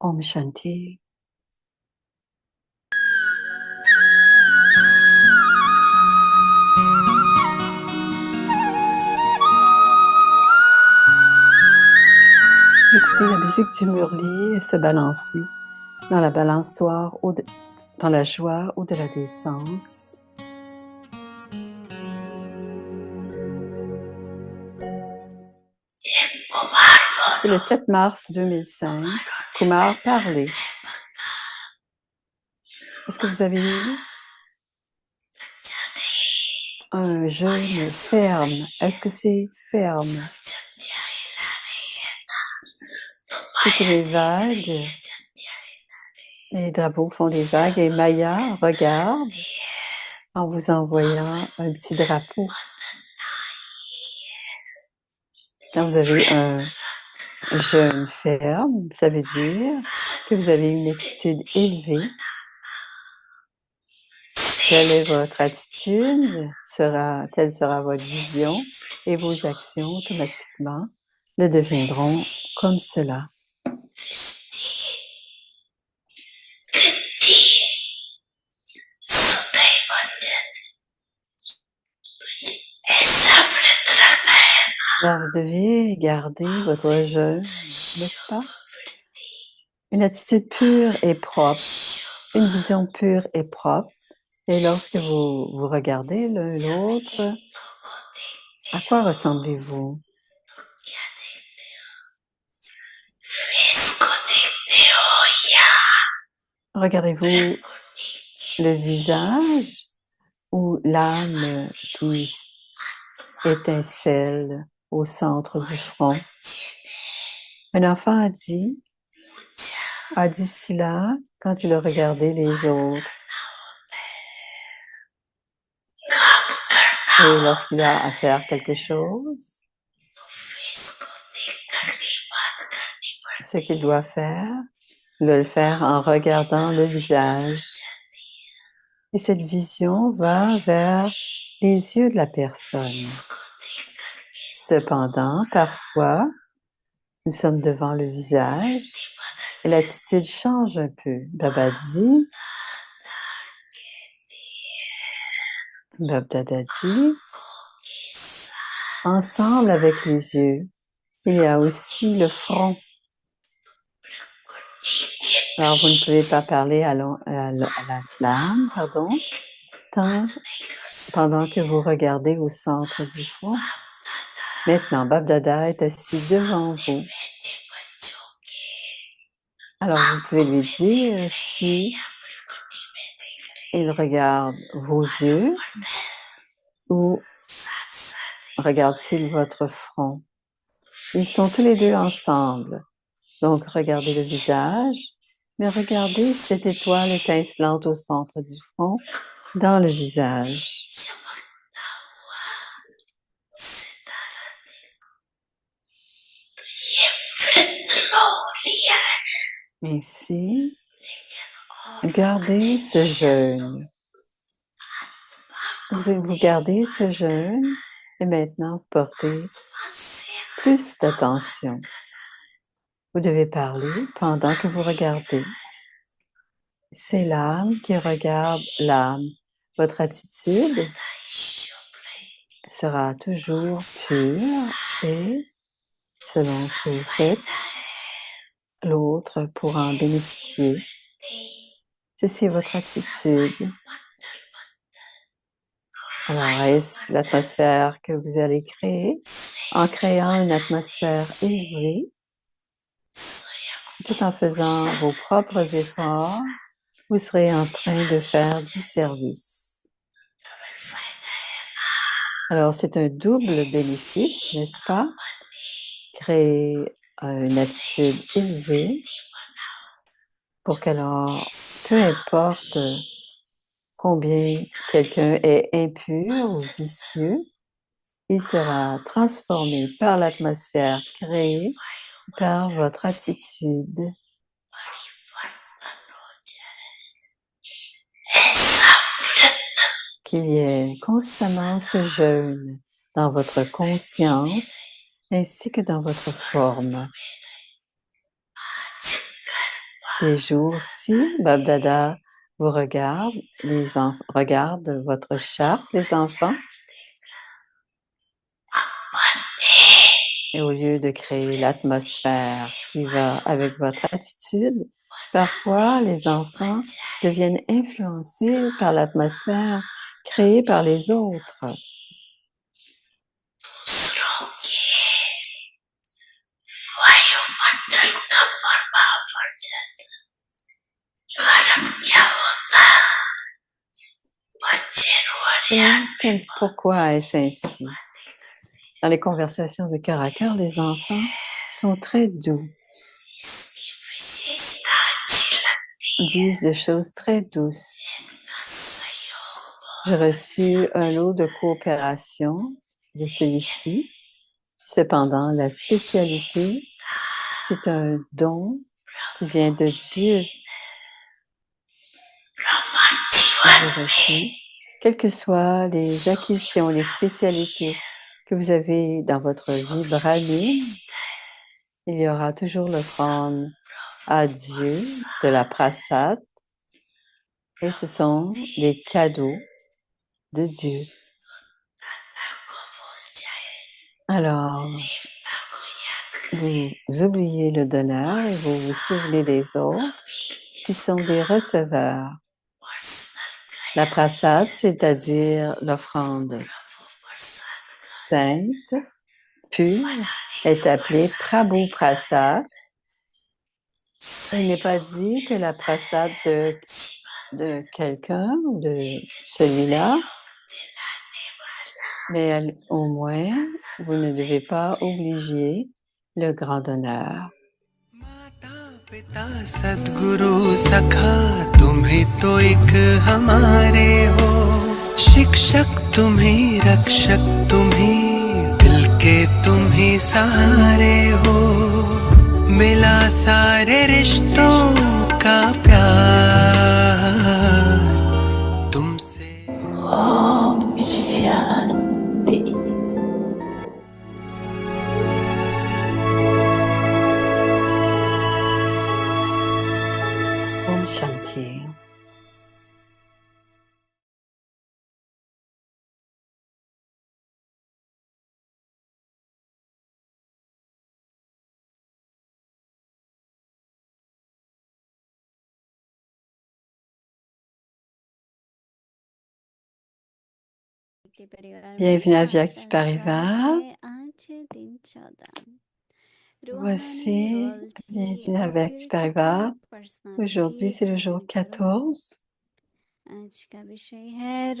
Om Shanti. Écoutez la musique du murli et se balancer dans la balançoire, dans la joie au-delà des sens. C'est le 7 mars 2005. Kumar, parlez. Est-ce que vous avez un jeûne ferme? Est-ce que c'est ferme? Toutes les vagues, les drapeaux font des vagues et Maya regarde en vous envoyant un petit drapeau. Quand vous avez un jeûne ferme, ça veut dire que vous avez une attitude élevée. Quelle est votre attitude? Telle sera votre vision et vos actions automatiquement le deviendront comme cela. Alors, vous devez garder votre jeûne, n'est-ce pas? Une attitude pure et propre, une vision pure et propre. Et lorsque vous vous regardez l'un l'autre, à quoi ressemblez-vous? Regardez-vous le visage ou l'âme qui étincelle au centre du front? Un enfant a dit cela quand il a regardé les autres. Et lorsqu'il a à faire quelque chose, ce qu'il doit faire, le faire en regardant le visage. Et cette vision va vers les yeux de la personne. Cependant, parfois, nous sommes devant le visage et l'attitude change un peu. Baba dit, Babdada dit, ensemble avec les yeux, il y a aussi le front. Alors, vous ne pouvez pas parler à la flamme, pendant que vous regardez au centre du front. Maintenant, Babdada est assis devant vous. Alors, vous pouvez lui dire si il regarde vos yeux ou regarde-t-il votre front. Ils sont tous les deux ensemble. Donc, regardez le visage, mais regardez cette étoile étincelante au centre du front dans le visage. Ainsi, gardez ce jeûne. Vous gardez ce jeûne et maintenant portez plus d'attention. Vous devez parler pendant que vous regardez. C'est l'âme qui regarde l'âme. Votre attitude sera toujours pure et, selon ce que vous faites, l'autre pourra en bénéficier. Ceci est votre attitude. Alors, est-ce l'atmosphère que vous allez créer en créant une atmosphère élevée, tout en faisant vos propres efforts, vous serez en train de faire du service. Alors, c'est un double bénéfice, n'est-ce pas? Créer une attitude élevée pour qu'alors, peu importe combien quelqu'un est impur ou vicieux, il sera transformé par l'atmosphère créée par votre attitude. Qu'il y ait constamment ce jeûne dans votre conscience ainsi que dans votre forme. Ces jours-ci, Bab Dada vous regarde, regarde votre charte, les enfants. Et au lieu de créer l'atmosphère qui va avec votre attitude, parfois les enfants deviennent influencés par l'atmosphère créée par les autres. Et pourquoi est-ce ainsi? Dans les conversations de cœur à cœur, les enfants sont très doux, disent des choses très douces. J'ai reçu un lot de coopération de celui-ci. Cependant, la spécialité, c'est un don qui vient de Dieu. J'ai reçu, quelles que soient les acquisitions, les spécialités que vous avez dans votre vie brahmine, il y aura toujours l'offrande à Dieu de la prasad, et ce sont des cadeaux de Dieu. Alors, vous oubliez le donneur et vous vous souvenez des autres qui sont des receveurs. La prasad, c'est-à-dire l'offrande sainte, pure, est appelée Prabhu Prasad. Il n'est pas dit que la prasad de quelqu'un, de celui-là, mais au moins, vous ne devez pas oublier le grand donneur. पिता सद्गुरु सखा तुम्हें तो एक हमारे हो शिक्षक तुम्हें रक्षक तुम्हें दिल के तुम्हें सहारे हो मिला सारे रिश्तों का प्यार तुमसे ओम Shanti Om Shanti. Bienvenue à Vyakti Parivar. Voici, bienvenue à Vyakti Parivar. Aujourd'hui, c'est le jour 14.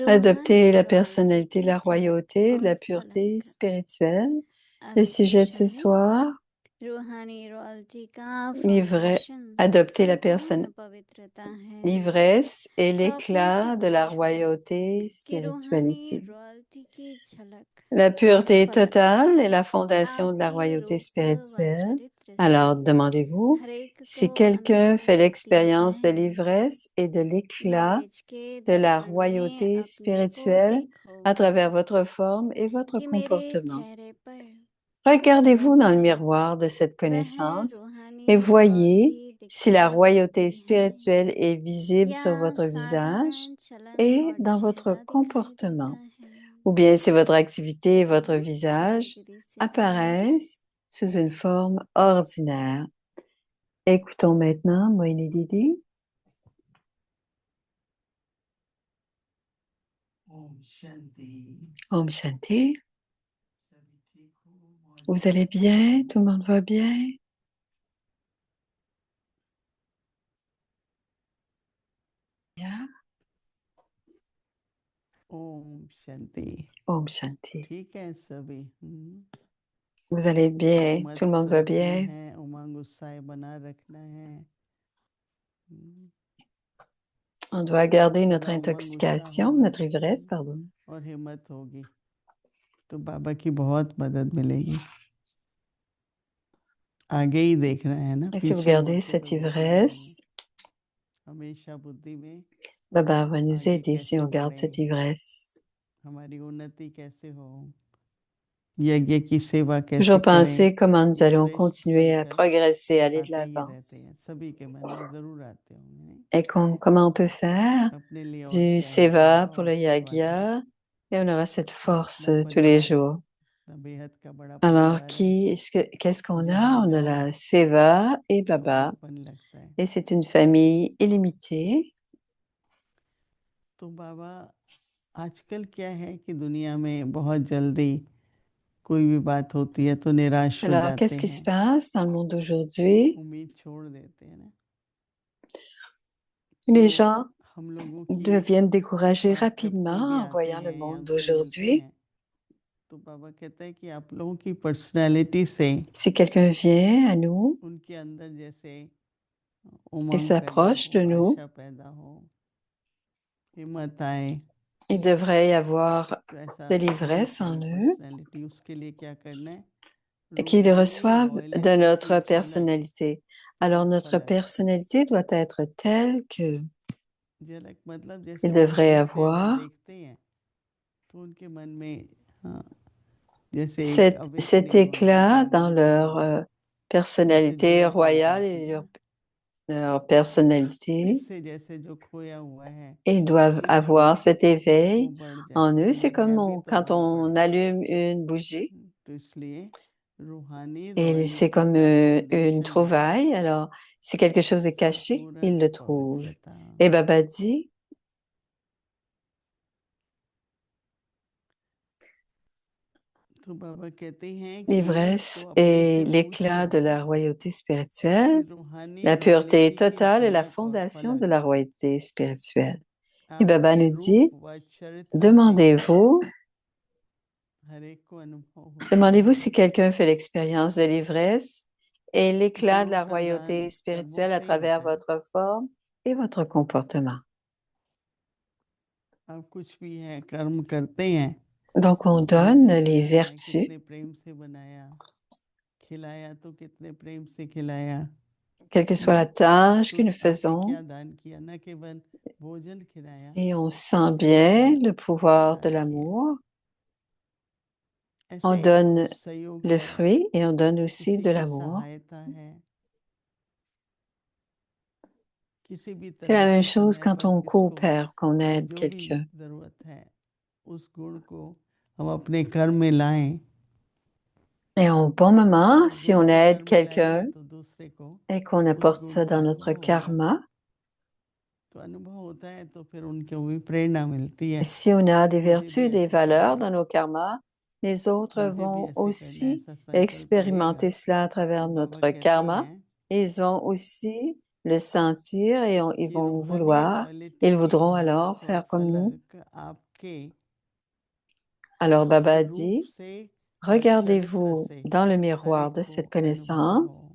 Adopter la personnalité, la royauté, la pureté spirituelle. Le sujet de ce soir, adopter la personne, l'ivresse et l'éclat de la royauté spiritualité. La pureté totale est la fondation de la royauté spirituelle. Alors, demandez-vous, si quelqu'un fait l'expérience de l'ivresse et de l'éclat de la royauté spirituelle à travers votre forme et votre comportement. Regardez-vous dans le miroir de cette connaissance et voyez si la royauté spirituelle est visible sur votre visage et dans votre comportement, ou bien si votre activité et votre visage apparaissent sous une forme ordinaire. Écoutons maintenant Moini Didi. Om Shanti. Vous allez bien? Tout le monde va bien? Bien? Om Shanti. Om Shanti. ठीक है सभी Vous allez bien? Tout le monde va bien? उमंग उत्साह बना रखना है On doit garder notre intoxication, notre ivresse, pardon. और हिम्मत होगी तो बाबा की बहुत मदद मिलेगी आगे ही देखना है ना Et si vous gardez cette ivresse, हमेशा बुद्धि में Baba va nous aider si on garde cette ivresse. हमारी उन्नति कैसे हो यज्ञ की सेवा कैसे Toujours करें, penser comment nous ये allons श्रेष्ठ continuer à संकल्प progresser, aller de आते ही l'avant. रहते हैं, सभी के मन में जरूर आते होंगे, नहीं? Et comment on peut faire अपने लिए और du क्या है, seva बाबा pour और le सेवा है, yagya et on aura cette force इतना tous les परिवार, jours. इतना बेहद का बड़ा Alors, परिवार है, qu'est-ce qu'on जहाँ a? On a जाओ la seva et तो Baba. अपनापन लगता है। Et c'est une famille illimitée. तो बाबा, आजकल क्या है कि दुनिया में बहुत जल्दी कोई भी बात होती है तो निराश हो Alors, qu'est-ce जाते qui se हैं, passe dans le monde d'aujourd'hui? उम्मीद छोड़ देते हैं ना। Les तो gens हम लोगों की deviennent découragés पास जब कोई भी rapidement en आते voyant le हैं या monde हमसे मिलते d'aujourd'hui. हैं, तो बाबा कहते हैं कि आप लोगों की पर्सनैलिटी से Si quelqu'un vient à nous उनके अंदर जैसे et उमंग पैदा s'approche हो, de nous, आशा पैदा हो, हिम्मत आए, il devrait y avoir तो ऐसा de होनी l'ivresse en चाहिए eux पर्सनैलिटी। उसके लिए क्या करना है? et qu'ils रूहानी reçoivent de रॉयलिटी की notre झलक personnalité. Alors, और notre फलक। personnalité doit être telle que झलक मतलब जैसे ils वो devraient दूर से अगर avoir देखते हैं तो उनके मन में, हाँ, जैसे एक cet अवेकनिंग हो, नई éclat dans जागृति leur हो, जैसे personnalité जोत आ royale जाती et है ना, leur फिर personnalité. से जैसे जो खोया हुआ है Et ils doivent ईश्वर, avoir cet वो éveil बढ़ en जाता eux. है, C'est comme है भी तो quand बहुत on बड़ा। allume une bougie. तो इसलिए रूहानी Et c'est रॉयलिटी comme का une फाउंडेशन है trouvaille. Alors, si quelque chose est caché, ils संपूर्ण le trouvent. पवित्रता। Et Baba dit, तो बाबा कहते हैं कि तो l'ivresse अपने से et l'éclat पूछो de la royauté कि spirituelle, रूहानी la pureté रॉयलिटी की totale est la झलक और fondation de फलक la royauté spirituelle. Et Baba आपके nous रूप dit, व चरित्र से demandez-vous, हर एक को अनुभव होता demandez-vous है। si quelqu'un fait l'expérience de l'ivresse et l'éclat de गुरु la का दान royauté spirituelle à सर्वोपरि travers होता है। votre forme et votre comportement. आप कुछ भी है कर्म करते हैं, Donc, on भोजन donne les बनाया है vertus, कितने प्रेम से बनाया, खिलाया तो कितने प्रेम से खिलाया, quelle que soit la tâche que तो nous आपने क्या faisons. दान किया? न केवल भोजन खिलाया, Si on sent बल्कि bien le क्या pouvoir de दान किया? l'amour, on ऐसे donne सहयोग le है, fruit et on donne aussi किसी de की l'amour. सहायता है, किसी भी C'est तरह la même से chose समय quand पर on किसको coopère, qu'on aide जो भी quelqu'un. जरूरत है, उस गुण को हम अपने कर्म में लाएं, Et au bon moment, उस si गुण on को aide कर्म में लाएंगे quelqu'un तो दूसरे को et qu'on उस apporte गुण ça का dans notre अनुभव होगा। karma, तो अनुभव होता है तो फिर उनको भी प्रेरणा मिलती है si on a कि des मुझे भी vertus, des ऐसे valeurs करना dans है, nos karmas, les autres मुझे भी vont ऐसे करना है, aussi ऐसा संकल्प रहेगा। expérimenter cela à तो travers बाबा notre कहते karma. हैं Ils vont aussi le sentir et ils कि vont रूहानी vouloir, रॉयलिटी ils की voudront alors झलक और faire comme nous. फलक आपके Alors Baba स्वरूप dit, से और चरित्र regardez-vous से dans le हर miroir एक de को cette अनुभव हो। connaissance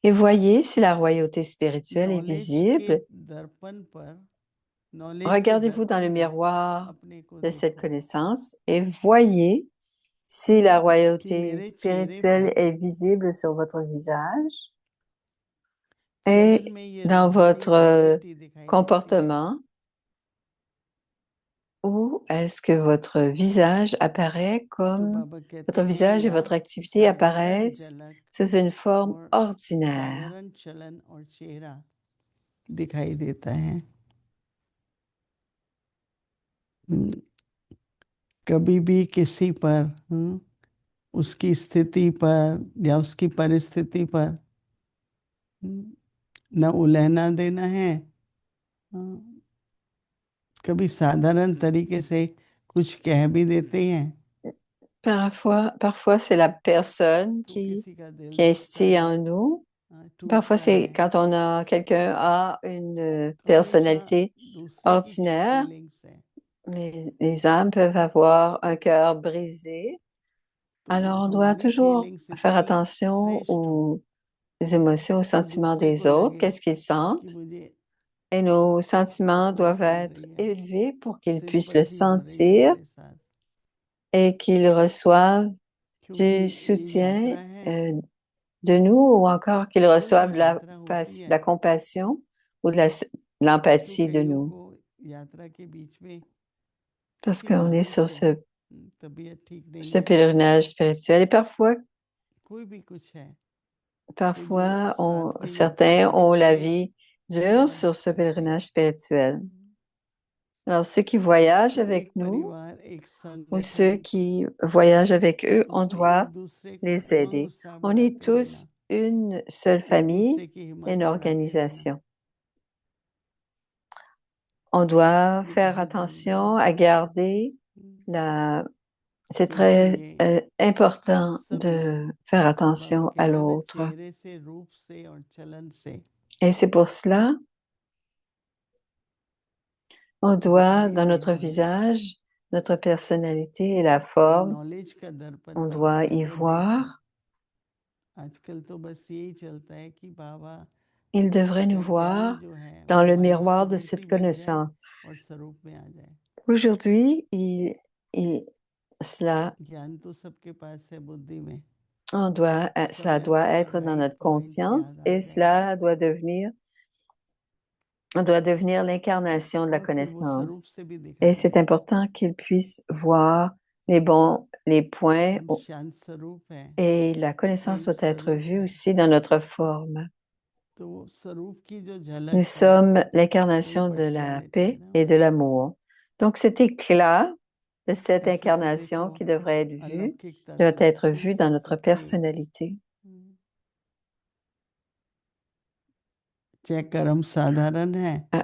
et voyez si la royauté spirituelle est knowledge के visible. दर्पण पर, नॉलेज के Regardez-vous dans le दर्पण में miroir अपने को de cette देखो connaissance et voyez si la कि royauté मेरे चेहरे spirituelle पर est visible sur votre visage चलन et में ये dans रूहानी votre रॉयलिटी दिखाई देती है, comportement, ou est-ce que votre visage apparaît तो comme बाबा कहते votre हैं visage et या votre activité साधारण apparaissent झलक sous une forme और ordinaire? साधारण चलन और चेहरा दिखाई देता है। कभी भी किसी पर, उसकी स्थिति पर या उसकी परिस्थिति पर न उलहना देना है। कभी साधारण तरीके से कुछ कह भी देते हैं Parfois c'est la personne तो किसी का दिल qui दुखता instille है, en nous. Parfois, टूटता c'est है, quand quelqu'un a une तो हमेशा personnalité दूसरे की क्या ordinaire, फीलिंग्स है, les âmes peuvent avoir un cœur brisé. तो Alors, on doit हमारी toujours फीलिंग्स faire इतनी attention श्रेष्ठ हो aux émotions, aux कि sentiments दूसरे des को autres, लगे qu'est-ce qu'ils कि sentent. मुझे Et nos sentiments बहुत doivent मिल être रही है, élevés pour qu'ils puissent le sympathy हो रही है sentir मेरे साथ, et qu'ils reçoivent क्योंकि du ये soutien यात्रा है, de nous ou encore qu'ils कोई reçoivent भी यात्रा होती la है, compassion ou तो l'empathie de कईयों nous. को यात्रा के बीच में Parce किसी qu'on est बातों sur से ce तबीयत ठीक ce नहीं है, pèlerinage spirituel. Et कोई भी कुछ है, तो जो parfois सादगी में certains ont la बैठे vie dure बाबा sur ce करते हैं। pèlerinage spirituel. Alors, ceux qui voyagent तो avec एक nous परिवार, एक ou ceux संगठन, qui voyagent avec eux, on उसमें doit एक दूसरे को les और aider. उत्साह On est बढ़ाते tous रहना, une seule एक famille, दूसरे की हिम्मत une बढ़ाते रहना। organisation. On doit ये faire बहुत जरूरी attention है। à garder la... C'est तो très इसीलिए important सभी de faire बाबा attention à कहते हैं ना, l'autre. चेहरे से, रूप से और चलन से Et c'est pour cela, on doit, बुद्धि dans में notre हम visage, notre personnalité et la और forme, नॉलेज का दर्पण on बाबा doit y हमको देकर, voir. आजकल तो बस यही चलता है कि बाबा Il devrait nous का ज्ञान voir जो है dans वो le हमारी miroir de स्मृति cette बन जाए connaissance. और स्वरूप में आ जाए। Aujourd'hui, ज्ञान तो सबके पास है, बुद्धि में cela समय doit पर être dans right notre point conscience याद आ et जाएगा, on doit devenir l'incarnation de la और फिर वो स्वरूप connaissance. से भी दिखा Et c'est देगा। important qu'ils puissent voir les points हम शांत स्वरूप है, et la connaissance प्रेम doit être स्वरूप vue है, aussi dans notre forme. तो वो स्वरूप की जो Nous झलक है sommes वही l'incarnation de la पर्सनालिटी है paix ना। et de l'amour. Donc cet éclat de cette ऐसे तो incarnation देखो qui devrait être vue अलौकिक doit तत्व être vue खूब dans notre सबके, personnalité. चाहे कर्म साधारण है, Euh,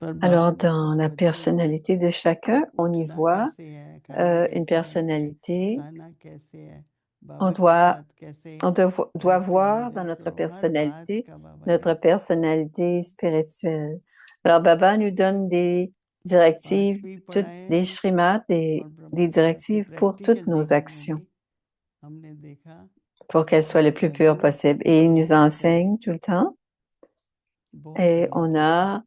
पर Alors, बाबा dans la बच्चों personnalité de chacun, on y उठना voit कैसे है, खाना une कैसे है, personnalité. खाना कैसे है, On बाबा के doit, साथ कैसे on doit रहते voir dans होंगे, notre तो हर बात personnalité का बाबा notre जानते। personnalité spirituelle. Alors, Baba nous donne des पाठ directives, भी पढ़ाए des shrimas, और des ब्रह्मा बाबा की directives pour toutes practical nos जीवन में actions, भी हमने देखा pour qu'elles soient वो le plus pures कहते possible. कि Et il nous स्वरूप से enseigne tout le temps. बहुत Et अलौकिक है,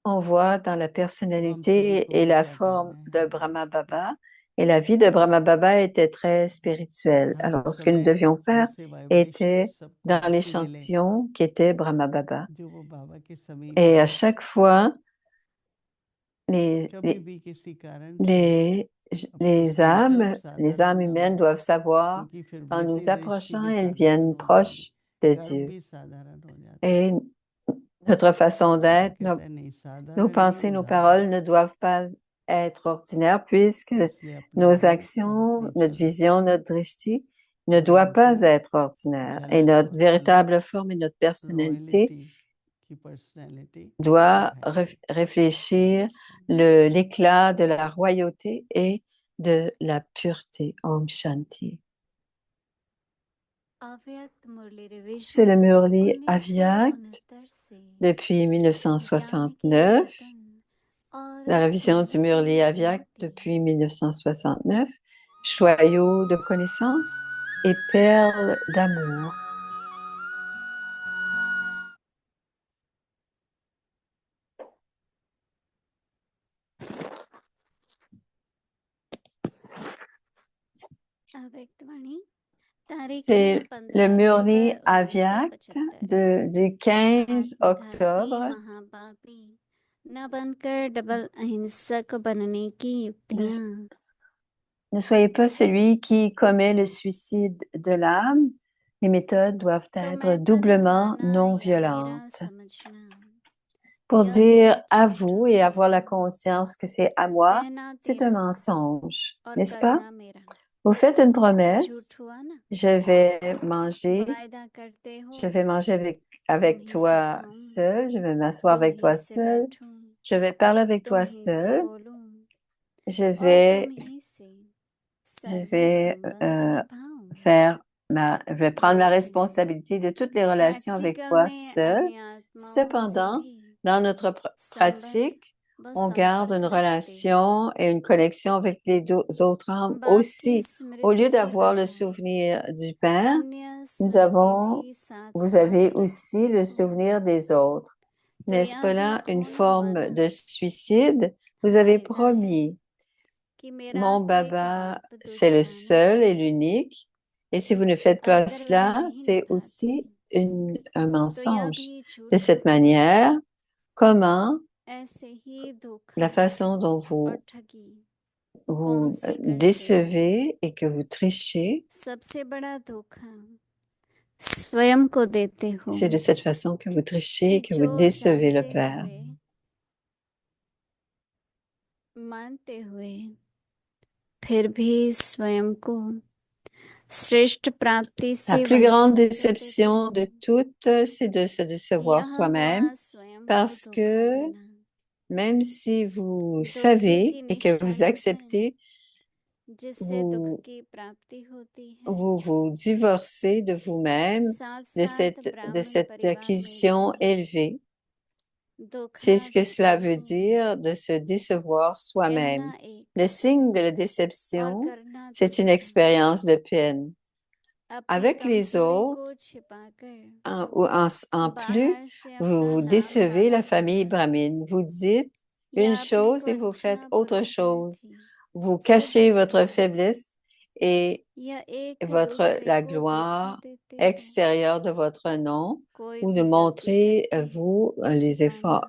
on voit dans la वो हम सभी personnalité को et भी la क्या करना forme है। de Brahma Baba. Et la vie de Brahma Baba était très spirituelle. हर Alors, ce que nous समय devions faire वैसे वाइब्रेशन était सबको dans ऐसी मिले l'échantillon qui était Brahma Baba. जो वो बाबा के समीप Et है। à chaque fois, les, कभी les, भी किसी कारण से les, अपने les संकल्प âmes साधारण ना humaines हो, doivent savoir क्योंकि फिर qu'en वृत्ति nous दृष्टि approchant, भी elles साधारण viennent हो जाएगी, proches de कर्म Dieu. भी साधारण हो जाते हैं। Et notre तो façon बाबा d'être, कहता है नहीं, nos साधारण ही pensées, nos उदाहरण, paroles ne doivent pas être ordinaires puisque इसलिए अपना nos रूप और actions, अपनी notre झलक vision, notre drishti ne और doit pas उनकी être ordinaire. Et झलक notre और véritable forme et notre personnalité royalty की पर्सनैलिटी doit दिखाएगी। réfléchir Om Shanti. l'éclat de la royauté et de la pureté. Om Shanti. C'est le Murli Avyakt depuis 1969. La révision du Murli Avyakt depuis 1969. Joyau de connaissance et perle d'amour. C'est le Murli Avyakt du 15 octobre. न बनकर डबल अहिंसक बनने की युक्तियां। Ne soyez pas celui qui commet le suicide de l'âme. Les méthodes doivent être doublement non violentes. Pour dire à vous et avoir la conscience que c'est à moi, c'est un mensonge, n'est-ce pas? Vous faites une promesse, je vais manger avec toi seul, je vais m'asseoir avec toi seul, je vais parler avec toi seul, je vais je vais prendre ma responsabilité de toutes les relations avec toi seul. Cependant, dans notre pratique, on garde une relation et une connexion avec les autres âmes aussi. Au lieu d'avoir le souvenir du Père, vous avez aussi le souvenir des autres. N'est-ce pas là une forme de suicide? Vous avez promis. Mon Baba, c'est le seul et l'unique. Et si vous ne faites pas cela, c'est aussi un mensonge. De cette manière, comment la façon dont vous vous से करते हो décevez et que vous trichez, सबसे बड़ा धोखा स्वयं को देते हो c'est de cette façon que vous trichez et कि que vous जो décevez le जानते Père. हुए मानते हुए फिर भी स्वयं को श्रेष्ठ प्राप्ति La से plus grande वंचित कर देते déception हो de toutes, c'est de se décevoir यह soi-même हुआ स्वयं को parce धोखा que देना même si vous धोखे savez की et que vous निश्चयता acceptez, जिससे दुख vous, की प्राप्ति होती है vous vous divorcez de vous-même, साथ de साथ de ब्राह्मण cette परिवार में acquisition भी élevée. धोखा C'est ce que देते cela veut हो dire de se décevoir soi-même. कहना एक Le signe de la और déception, करना c'est une दूसरा expérience de peine. अपनी Avec les कमजोरी को autres, छिपाकर en plus, बाहर से अपना vous नाम décevez la दावा famille करना brahmine. Vous dites यह une अपने chose को et vous faites अच्छा autre पुरुष chose. व्यक्ति Vous सिद्ध cachez votre करना faiblesse et या एक la दूसरे को धोखा gloire देते हो extérieure de votre nom कोई ou de भी गलती montrer, करके vous, les छिपाना efforts,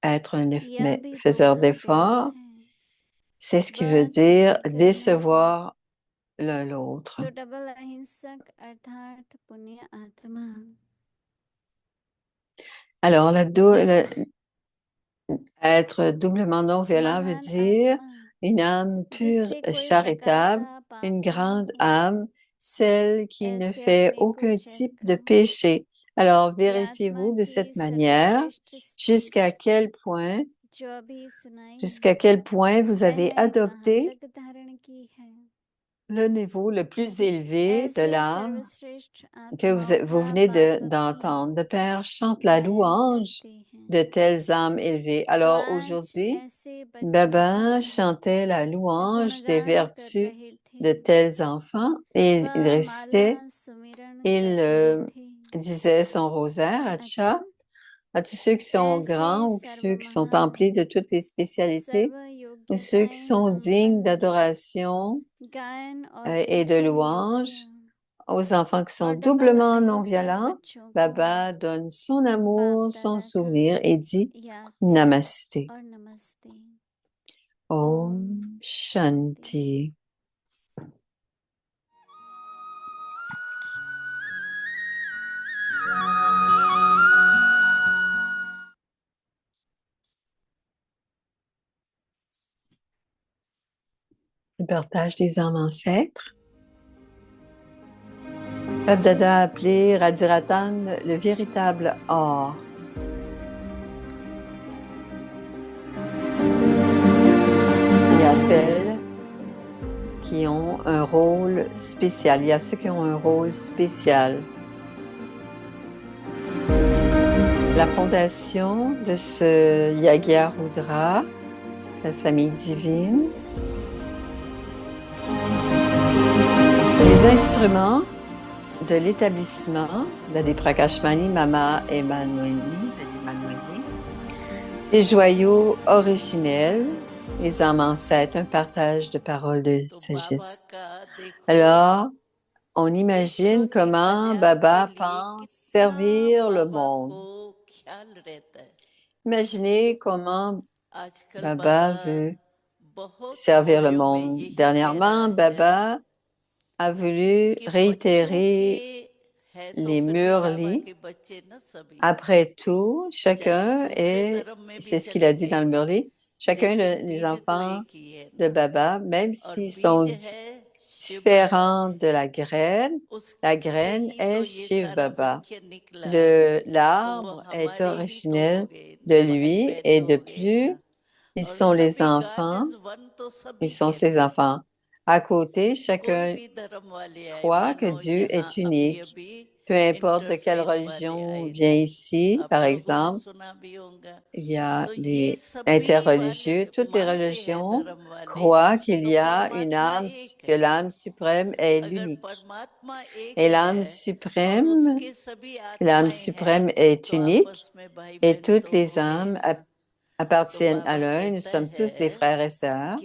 être un यह भी faiseur धोखा देना d'efforts. है C'est ce qui वह veut dire छुपी करना है décevoir l'un l'autre. तो डबल अहिंसक अर्थात पुण्य आत्मा Alors, être doublement non-violent veut महान dire आत्मा une âme pure, जिससे कोई प्रकार charitable, का पाप une न grande हो âme, celle qui ne ऐसे fait अपने को aucun चेक type de करो péché. Alors, कि आत्मा vérifiez-vous de की cette manière सर्वश्रेष्ठ jusqu'à स्पीच quel point, जो अभी सुनाई jusqu'à quel point vous वह avez कहाँ adopté तक धारण की है le niveau le plus élevé de ऐसे l'âme सर्वश्रेष्ठ que आत्माओं vous का venez पाप भी d'entendre. Le Père chante la गायन louange करते हैं de telles âmes élevées. तो Alors आज aujourd'hui, ऐसे बच्चों Baba का chantait la louange des गुणगान कर vertus रहे थे de tels enfants et il वह माला récitait, सुमिरन il कर रहे थे disait son rosaire, अच्छा Acha, à tous ceux qui sont grands ऐसे ou सर्व ceux qui sont महान emplis de toutes les spécialités सर्व ou ceux qui योग्यताएं sont dignes संपन्न d'adoration गायन और et de पूजन louange, योग्य aux enfants qui sont और डबल doublement अहिंसक non-violents, बच्चों को Baba donne son बाप amour, son दादा का souvenir et dit याद Namaste. और नमस्ते Om Shanti. Le partage des âmes ancêtres. Bab Dada a appelé Radiratan le véritable or. Il y a celles qui ont un rôle spécial. Il y a ceux qui ont un rôle spécial. La fondation de ce Yagya Rudra, la famille divine, les instruments de l'établissement d'Adi Prakashmani, Mama et Manwini, les joyaux originels, les âmes ancêtres, un partage de paroles de sagesse. Alors, on imagine comment Baba pense servir le monde. Imaginez comment Baba veut servir le monde. Dernièrement, Baba a voulu réitérer les murlis. Après tout, chacun est, c'est ce qu'il a dit dans le murli, chacun des enfants de Baba, même s'ils sont différents de la graine est Shiv Baba. L'arbre est originel de lui et de plus, ils sont les enfants, ils sont ses enfants. À côté, chacun croit que Dieu est unique. Peu importe de quelle religion vient ici, par exemple, il y a les interreligieux. Toutes les religions croient qu'il y a une âme, que l'âme suprême est l'unique. Et l'âme suprême est unique et toutes les âmes appartiennent à l'un. Nous sommes tous des frères et sœurs.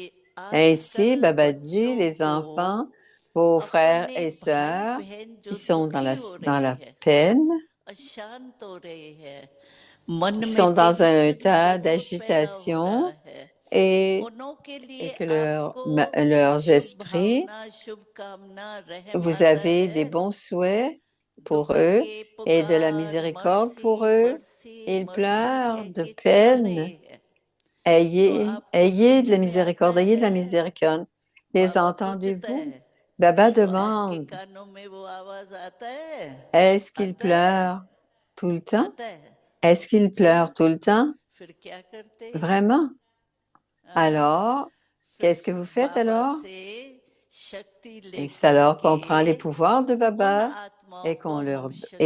Ainsi, Baba dit, les enfants, vos frères et sœurs qui sont dans la peine, qui sont dans un état d'agitation, et que leurs esprits, vous avez des bons souhaits pour eux et de la miséricorde pour eux. Ils pleurent de peine. Ayez de la miséricorde, ayez de la miséricorde. Les entendez-vous? Baba demande, est-ce qu'ils pleurent tout le temps? Est-ce qu'ils pleurent tout le temps? Vraiment? Alors, qu'est-ce que vous faites alors? Et c'est alors qu'on prend les pouvoirs de Baba et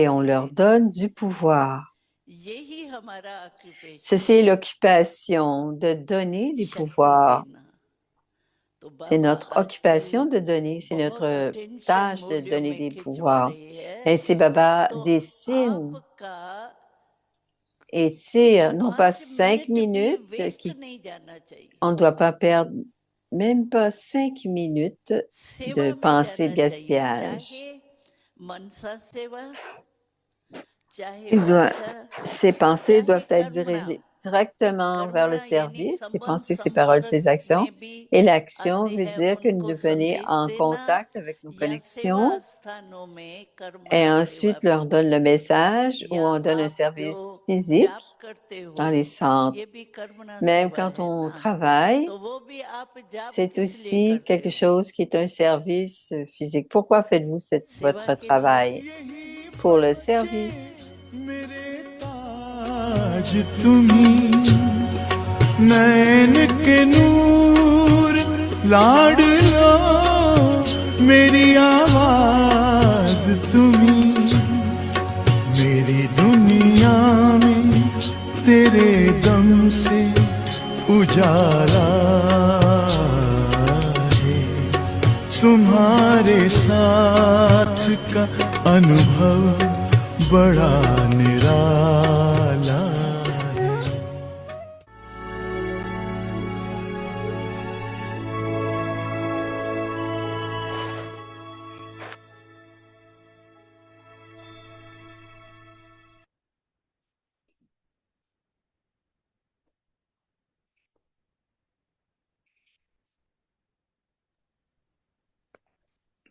on leur donne du pouvoir. Ceci est l'occupation de donner des pouvoirs. C'est notre occupation de donner, c'est notre tâche de donner des pouvoirs. Ainsi, Baba dessine et tire, non pas 5 minutes, on ne doit pas perdre même pas 5 minutes de pensée de gaspillage. Ces pensées doivent être dirigées directement vers le service, ces pensées, ces paroles, ces actions. Et l'action veut dire que nous devenons en contact avec nos connexions et ensuite leur donne le message ou on donne un service physique dans les centres. Même quand on travaille, c'est aussi quelque chose qui est un service physique. Pourquoi faites-vous votre travail? Pour le service. आज तुम्ही नैन के नूर लाडलो मेरी आवाज तुम्ही मेरी दुनिया में तेरे दम से उजाला है तुम्हारे साथ का अनुभव बड़ा निराला है।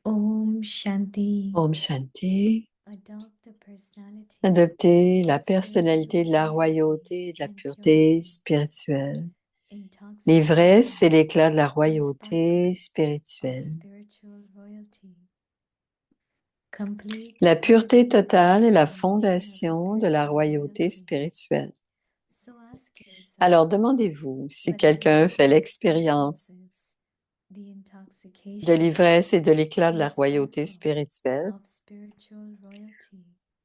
Om Shanti. Om Shanti. Adopt the personality Adoptez la personnalité de la royauté et de la pureté spirituelle. L'ivresse et l'éclat de la royauté spirituelle. La pureté totale est la fondation de la royauté spirituelle. Alors demandez-vous si quelqu'un fait l'expérience de l'ivresse et de l'éclat de la royauté spirituelle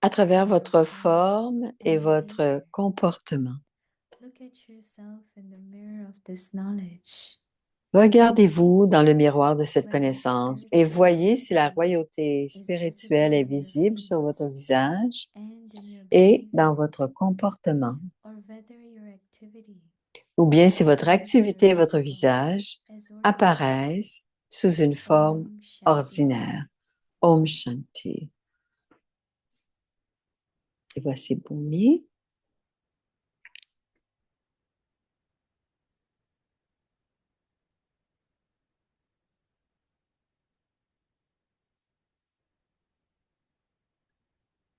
à travers votre forme et votre comportement. Regardez-vous dans le miroir de cette connaissance et voyez si la royauté spirituelle est visible sur votre visage et dans votre comportement, ou bien si votre activité et votre visage apparaissent sous une forme ordinaire. Om Shanti. Et voici Bhumi.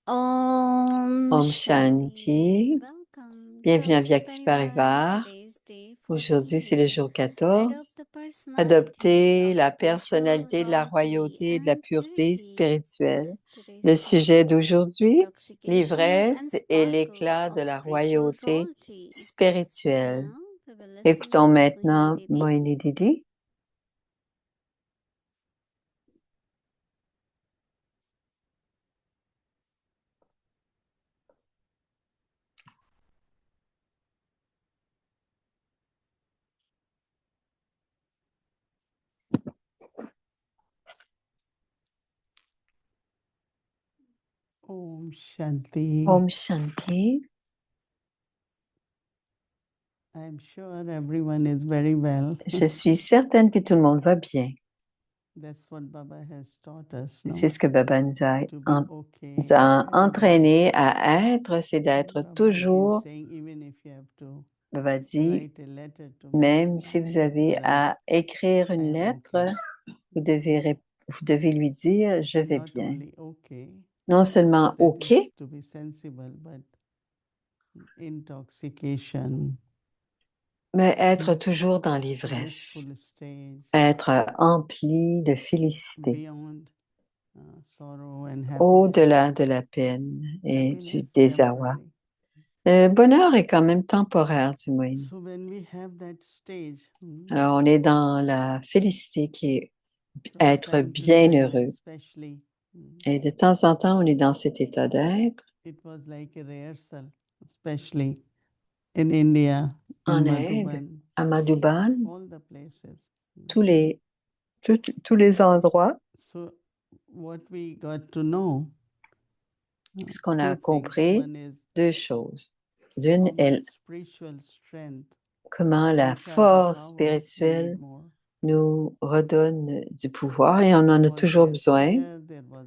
Om Om Shanti. Welcome. Bienvenue à Welcome, Vyakti Parivar. Today's day 14. Aujourd'hui, c'est le jour 14. Adopt the personality Adopter of la spiritual personnalité de la royauté et de la and pureté purity. spirituelle. Today's Le topic, sujet d'aujourd'hui, intoxication l'ivresse and et sparkle l'éclat of de la spiritual royauté royalty. spirituelle. Now, we will listen Écoutons to maintenant Mohini Didi. Mohini Didi. Om Shanti. Om Shanti. I'm sure everyone is very well. Je suis certaine que tout le monde va bien. That's what Baba has taught us, no? C'est ce que Baba nous a, To be okay. nous a entraînés à être, c'est d'être Baba is toujours saying even if you have to Baba dit, write a letter to même me, si vous avez à écrire une I am lettre, okay. vous devez lui dire, je vais Not bien. only okay, Non seulement that OK, is to be sensible, but intoxication, mais être toujours dans l'ivresse, blissful stage, être empli de félicité, beyond sorrow and happiness. au-delà de la peine et Happiness du désarroi. temporary. Le bonheur est quand même temporaire, dit Moïse. So when we have that stage, Alors, on est dans la félicité qui est from être time to bien time, heureux. especially, Et de temps en temps, on est dans cet état d'être. it was like a rehearsal, especially in India, in En Inde, Madhuban, à Madhuban, all the places. tous les endroits. So what we got to know, Ce qu'on a two things. compris, One is deux choses. how D'une, much spiritual strength, comment la which are the force powers we spirituelle need more. nous redonne du pouvoir et on en a Was toujours there besoin. fear, there was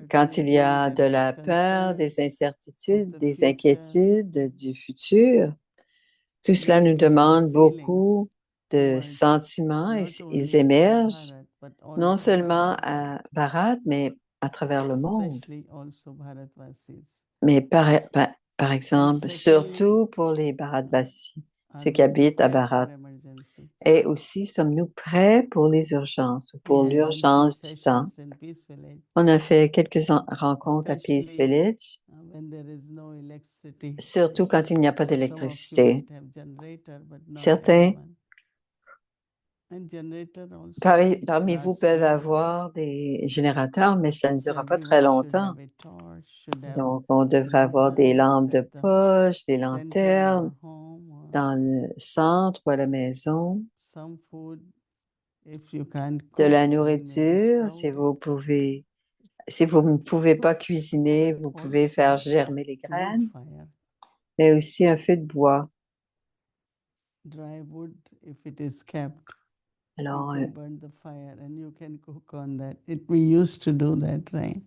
Quand il y a uncertainty, de there was la peur, concern des of the incertitudes, des future. inquiétudes du futur, tout cela Many nous deep demande feelings beaucoup de emerge, sentiments et not ils only at émergent Bharat, but all non over the seulement world, à Bharat, mais à travers le monde. especially also Bharatvasis. Mais par exemple, secondly, surtout pour les Bharatvasis, Are ceux qui we habitent à prepared for Bharat. emergency? Et aussi, sommes-nous prêts pour les urgences ou We pour had done few l'urgence du temps? sessions in Peace Village, On a fait quelques rencontres à Peace especially Village, when there is no electricity. surtout quand il n'y a pas Some of you d'électricité. might have generator, but not Certains everyone. And generator also parmi vous lasts peuvent longer. avoir des générateurs, mais ça ne So durera pas très everyone should longtemps. have a torch, should have Donc, on devrait avoir des lanterns lampes de at the poche, des center of lanternes the home, or dans le centre ou à la maison, some food. If you can't de cook, la then maybe nourriture. sprout it. Si vous ne pouvez pas cuisiner, But vous pouvez faire also germer les wood graines, fire, mais aussi un feu de bois. dry wood, if it is kept, you Alors, can burn the fire and you can cook on that. We used to do that, right?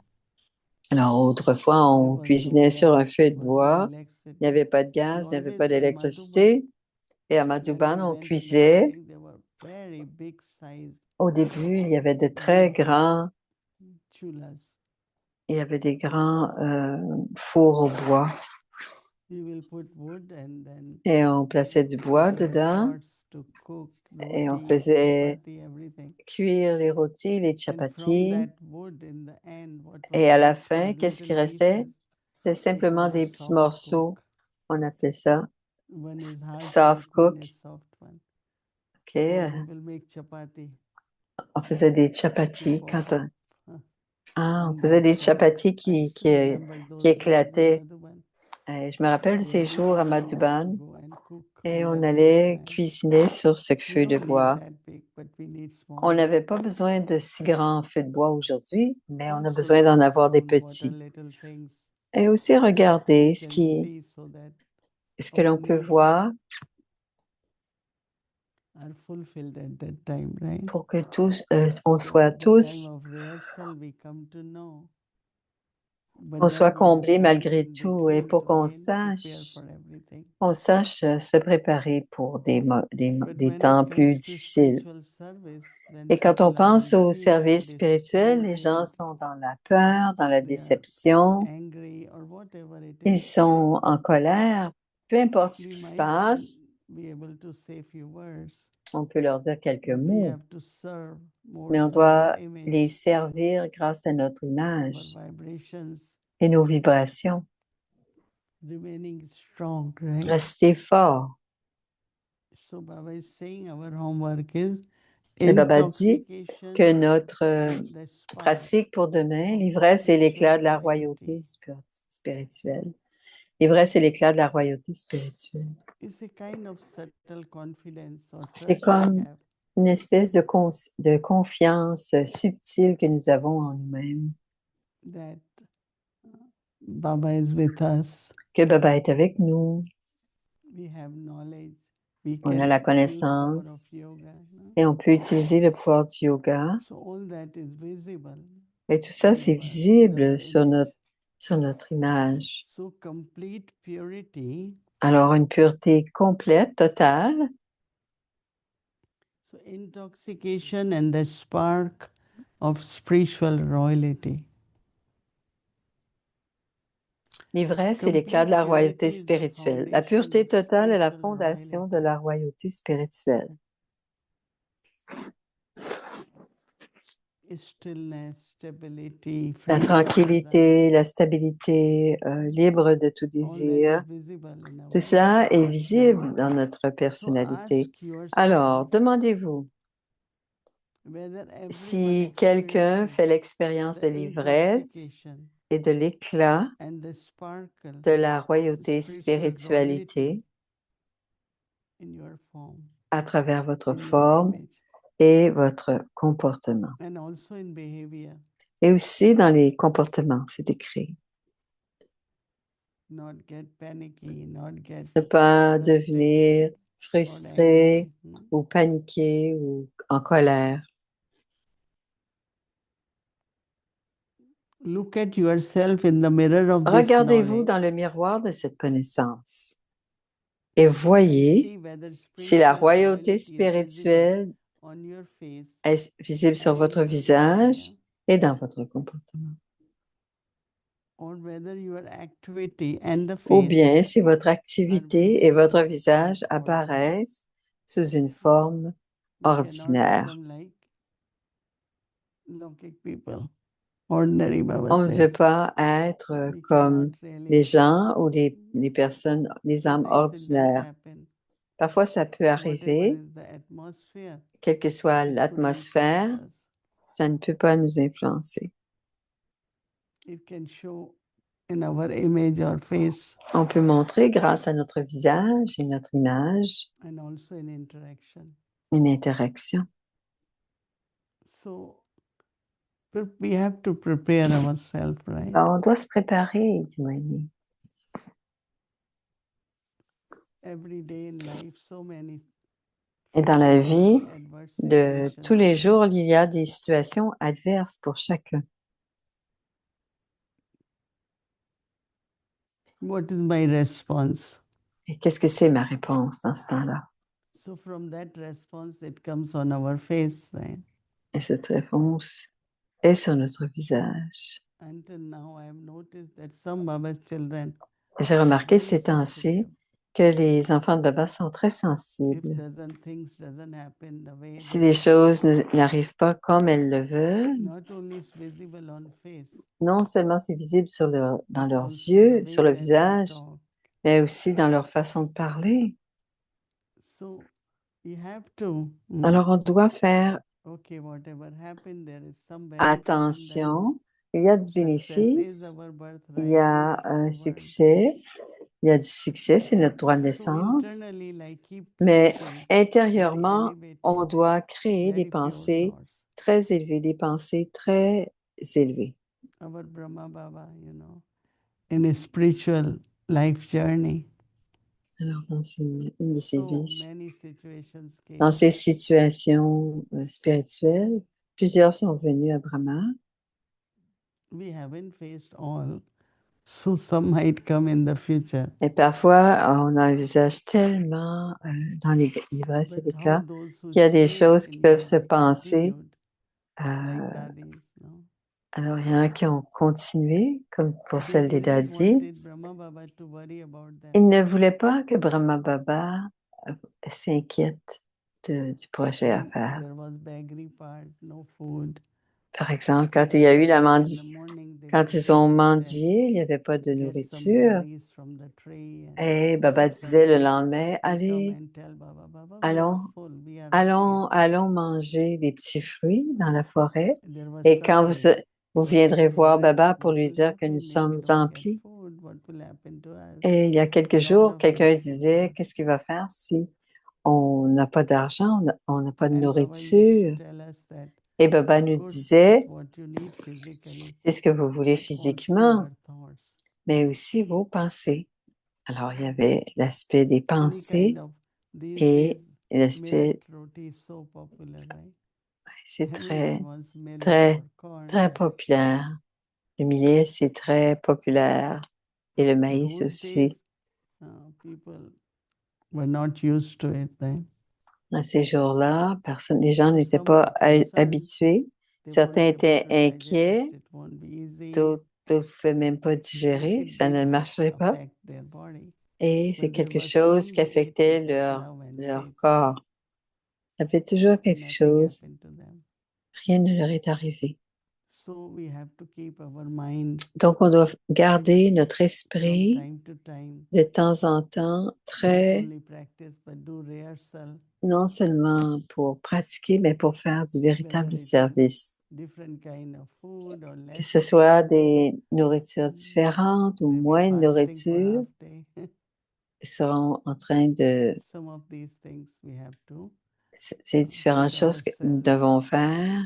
autrefois, There on was no cuisinait sur un gas, feu there de was no bois. Il n'y electricity. avait pas de We gaz, il n'y avait always pas in Madhuban, d'électricité. Et à when Madhuban, we on went in the cuisait. beginning, there were very big size Au début, il y avait de très grands, chulas. il y avait des grands fours au bois. We will put wood and then Et on plaçait du bois there were dedans pots to cook et on roti, faisait chapati, everything. cuire les rôtis, les And from chapatis. that wood, in the end, what was Et à la left fin, was qu'est-ce qui little restait? pieces. C'est We simplement call des it petits soft morceaux. cook. On appelait ça One is hard soft cook, one cook. is soft one. OK? So we will make chapati. On faisait des Stick chapatis ball. quand on... Huh. on On faisait that des side. chapatis I qui still remember those days in éclataient. Madhuban. Je me rappelle de ces Every jours à time we used to Madhuban go and cook et on on that wood allait fire. cuisiner sur ce We feu de don't need bois. that big, but we need On small. n'avait pas besoin de si grands feux de bois aujourd'hui, mais on a Also besoin d'en look avoir des around, what are petits. little things Et aussi regarder you can see so that ce que l'on our peut needs voir are fulfilled at that time, right? pour que tous, on So soit at the time tous, of rehearsal, we come to know. But on then soit we have comblés time malgré in tout et between pour to again prepare for everything. qu'on sache se préparer pour des But when temps it plus comes to difficiles. spiritual service, when Et quand on people are pense in au fear, service spirituel, les gens disappointed, sont dans la peur, dans la they are déception, angry or whatever it ils is, sont en colère. Peu importe ce we qui se might passe, be able to say few words, on peut leur dire quelques but we mots, have to serve more mais on through our doit les image, servir grâce à notre our image vibrations et nos vibrations. remaining strong, right? Rester fort. So Baba is saying our homework is Et Baba dit intoxication, que notre the spark pratique pour demain, of l'ivresse et l'éclat spiritual de la royalty. royauté spirituelle. L'ivresse et l'éclat de la royauté spirituelle. It's a kind of subtle confidence or C'est trust we comme have une espèce de confiance subtile que nous avons en nous-mêmes, that Baba is with us. que Baba est avec nous, We have knowledge. We on a can la use power connaissance of yoga. No? et on peut utiliser le pouvoir du yoga. So all that is visible Et tout ça, in c'est our visible image. sur notre image. So complete purity Alors, une pureté complète, totale, So intoxication and the spark of spiritual royalty. l'ivresse et l'éclat de la Complete royauté purity is the spirituelle. La foundation pureté of totale est la spiritual fondation de royalty. la royauté spirituelle. Stillness, stability, La freedom from tranquillité, desires, la stabilité, libre de tout all that désir, is visible in our tout cela est personality. visible dans notre So personnalité. ask yourself Alors, demandez-vous, whether everyone si quelqu'un experiences fait l'expérience the de l'ivresse intoxication et de l'éclat and the sparkle de la of royauté spiritual spiritualité royalty in your form, à travers votre in your forme image, et votre comportement. and also in behavior, Et aussi dans les comportements, c'est écrit. not get panicky, not get Ne pas frustrated devenir or frustré angry. ou paniqué ou en colère. Look at yourself in the mirror of this Regardez-vous knowledge dans le miroir de cette connaissance et and voyez see whether si la spiritual royauté royalty is visible spirituelle on your face est visible sur and in votre your visage behavior, et dans votre comportement. or whether your activity and the Ou face bien si votre are activité et visible votre in a visage form ordinary. apparaissent sous une forme We cannot ordinaire. become like Lokik people. Ordinary Baba On ne says. veut pas être We comme cannot really. les gens ou les personnes, les âmes Sometimes it does ordinaires. happen. Parfois, ça peut Whatever arriver, is the atmosphere, quelle que soit it could l'atmosphère, influence us. ça ne peut pas nous influencer. It can show in our image or face On peut montrer grâce à notre visage et notre image and also in interaction. une interaction. So we have to prepare ourselves, right? Alors, on doit se préparer, dit Moïse. Every day in life, so many Et dans la vie adverse de situations tous les come. jours, il y a des situations adverses pour chacun. What is my response? Et qu'est-ce que c'est ma réponse dans ce temps-là? So from that response, it comes on our face, right? Et cette réponse est sur notre visage. Until now, I have noticed that some Baba's children, J'ai remarqué very ces temps-ci sensitive. que les enfants de Baba sont très If sensibles. things doesn't happen the way Si they les want, choses n'arrivent pas comme elles le veulent, not only is visible on face, non seulement c'est visible dans but leurs also yeux, the sur way le that they visage, talk. mais aussi dans leur façon de parler. So you have to, Alors on doit faire okay, whatever happened, there is some benefit in that. attention. Il y a du Success is bénéfice, our il birthright, y a not un our word. succès, il y a du succès, c'est notre droit de So naissance. internally, like keep Mais creating intérieurement, very elevated, on doit créer des very pure pensées thoughts. très élevées, des pensées très élevées. Our Brahma Baba, in a spiritual life journey, Alors, dans une de ces so vies, many situations dans came. ces situations spirituelles, plusieurs sont venus à Brahma. We haven't faced all, so some might come in the future. Et parfois, on a un visage tellement dans l'ivresse et But how l'éclat those who qu'il y a des stayed choses qui in peuvent the se penser. continued, like Dadis, Alors, il y en a qui ont continué, comme pour they celle des didn't Dadis. wanted Brahma Baba to worry about them. Ils ne voulaient pas que Brahma Baba s'inquiète du projet à When faire. there was beggary part, no food. Par exemple, quand il y a eu la In the mendiance, morning, they quand would ils ont go out and mendié, il n'y avait pas de get some nourriture. berries from the tree and Et Baba fruits disait le and lendemain, come allez, and tell Baba, Baba, we are allons, full, we are allons manger des petits fruits dans la forêt. happy. There was Et quand suffering. vous Baba viendrez said, voir why? Baba pour What lui will dire que nous happen if we sommes don't get emplis. food? What will happen to us? Et il y a quelques Lot jours, of quelqu'un questions. disait, qu'est-ce qu'il va faire si on n'a pas d'argent, on n'a pas de And Baba used nourriture? to tell us that, Et Baba of nous course, this disait, what you need physically, c'est ce que vous voulez also physiquement, your thoughts. mais aussi vos pensées. Alors, il y avait l'aspect des Any pensées kind of these et days, l'aspect, millet roti is so popular, right? c'est Everyone wants millet très, or corn. très populaire. Le millet, c'est très populaire. Et le maïs Those aussi. days, people were not used to it, right? À ces jours-là, les gens So n'étaient some pas were concerned, habitués. they won't Certains be able étaient to digest, inquiets, it won't be easy, d'autres ne pouvaient même pas digérer, it ça ne did marcherait pas. affect their body. Et c'est But there quelque was chose qui some affectait related love and leur faith, corps. Ça fait toujours quelque nothing chose. happened to them. Rien ne leur est arrivé. So we have to keep our mind Donc, on doit garder notre from esprit time to time, de temps en temps not très, only practice, but do rehearsal, non seulement pour pratiquer, mais pour faire du whether véritable it is service. different kind of food or Que less ce soit des nourritures différentes ou maybe moins de fasting for nourriture, half day. ils seront en train de... Some of these things we have to Ces différentes put choses que nous ourselves devons faire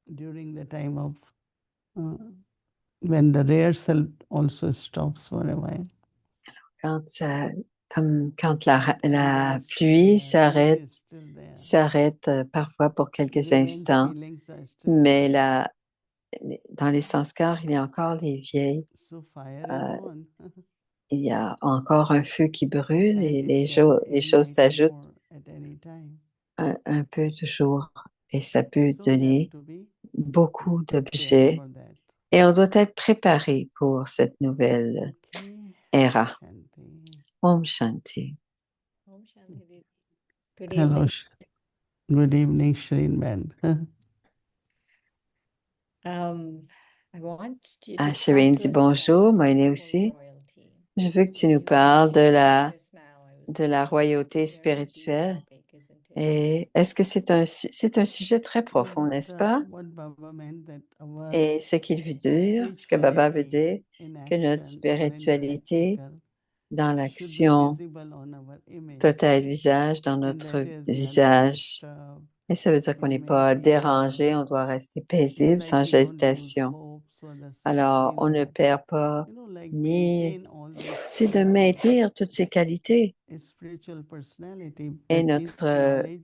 during the time of when the rehearsal also stops for a while. quand quand la Yes, pluie the heat is still there. s'arrête parfois pour quelques Revenge instants, feelings are still mais there. dans les sanskars, il y a encore les vieilles. So fire is on. Il y a encore un feu qui brûle And et it les can choses ignite s'ajoutent more at any time. un peu toujours. Et ça peut So we have donner to be beaucoup prepared d'objets. for that. Et on doit être préparé pour cette nouvelle Okay. era. Shanti. Om Shanti. Om Shanti Devi. Good Hello. evening. Good evening, Shireen Ben. I want you Ah, to Shireen talk to dit us about bonjour, moi spiritual aussi. royalty. Je veux que tu nous You parles mentioned it just now. I was de la royauté very deep spirituelle. topic, isn't it? Et est-ce que c'est un sujet très profond, n'est-ce pas? What Baba meant that our Et ce qu'il veut dire, ce que Baba veut dire, in que notre action or in spiritualité practical dans should be l'action visible on our image. peut être visage dans And notre that is we are not visage. disturbed, Et ça veut dire qu'on n'est remain pas peaceful. dérangé, on doit rester It's paisible, sans like we don't lose gestation. hope, so others Alors, feel on ne that, perd pas like ni... maintain all these C'est de qualities. maintenir toutes ces qualités. A spiritual personality Et that is knowledge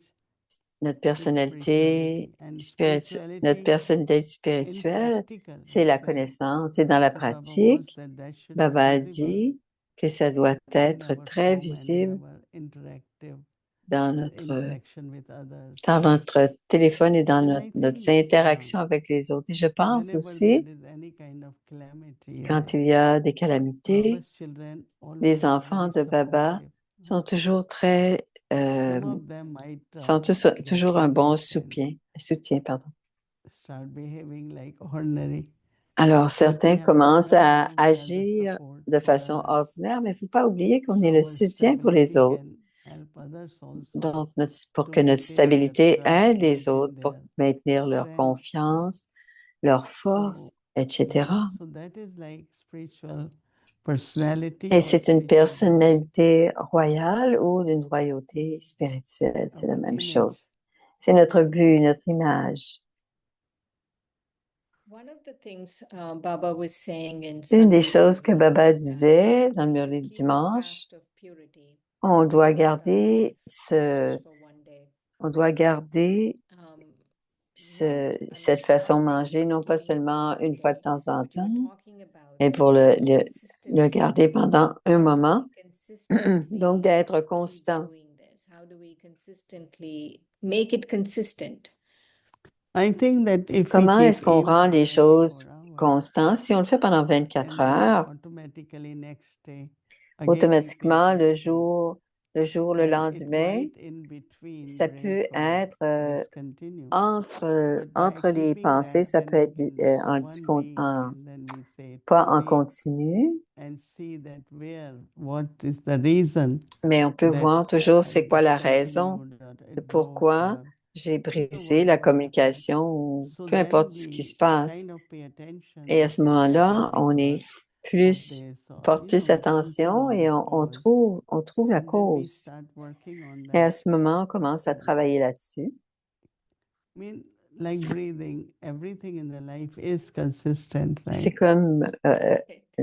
notre is personnalité spirituality. And spirituelle, notre personnalité in spirituelle, practical, c'est la see. connaissance. Et dans la So Baba wants pratique, that should be Baba a visible dit que ça doit in être our très home and in visible our interactive dans notre, interaction with others. dans notre téléphone et dans And I notre think interaction avec les autres. Et je pense whenever aussi, there is any kind of calamity, quand il y a des Baba's calamités, children always les are enfants very de Baba supportive. sont toujours très, Some of them might sont toujours un bon soutien, pardon. start behaving like ordinary. Alors, But we certains have to commencent à remember we are the agir support de for façon others. ordinaire, mais il ne faut pas oublier qu'on So est le our soutien pour les stability autres. can help others also Donc, pour to que notre maintain their stabilité trust, aide les maintain autres pour their maintenir leur strength. confiance, leur force, So, etc. so that is like spiritual personality Et or c'est une spiritual royalty. personnalité royale ou d'une royauté spirituelle, c'est la Our même image. chose. C'est notre but, notre image. One of the things Baba was saying in Une des Sunday's choses que Murli Baba was that disait dans le we Murli should keep a dimanche, fast of purity on doit in our garder life, just for one day. on doit garder Not cette I'm façon de saying manger, non pas keeping it for seulement one une fois de day, temps en but you were temps, talking about mais pour le consistency. garder pendant un How do moment. we consistently Donc, d'être keep constant. doing this? How do we consistently make it consistent? I think that if we Comment keep est-ce qu'on even rend les 24 choses hours, constantes? Si on le fait pendant and 24 then heures, automatically next day, again automatiquement, repeat le it. jour, le And it lendemain, might in between ça break peut or être discontinue. entre But by les keeping pensées, that, ça then peut we être can do en, one week en- and then we say pas 2 en weeks continu, and see that what is the reason mais on peut that voir toujours I c'est quoi la raison discontinued or de it broke pourquoi or j'ai brisé whatever la happened. communication ou So peu then importe ce qui we se passe. kind of pay attention Et à ce moment-là, what is on the est cause of this or porte plus we come to attention know et the on cause. trouve la And then we cause. start working on Et à that. ce moment, on commence à So, travailler là-dessus. I mean, like breathing, everything in the life is consistent, C'est right?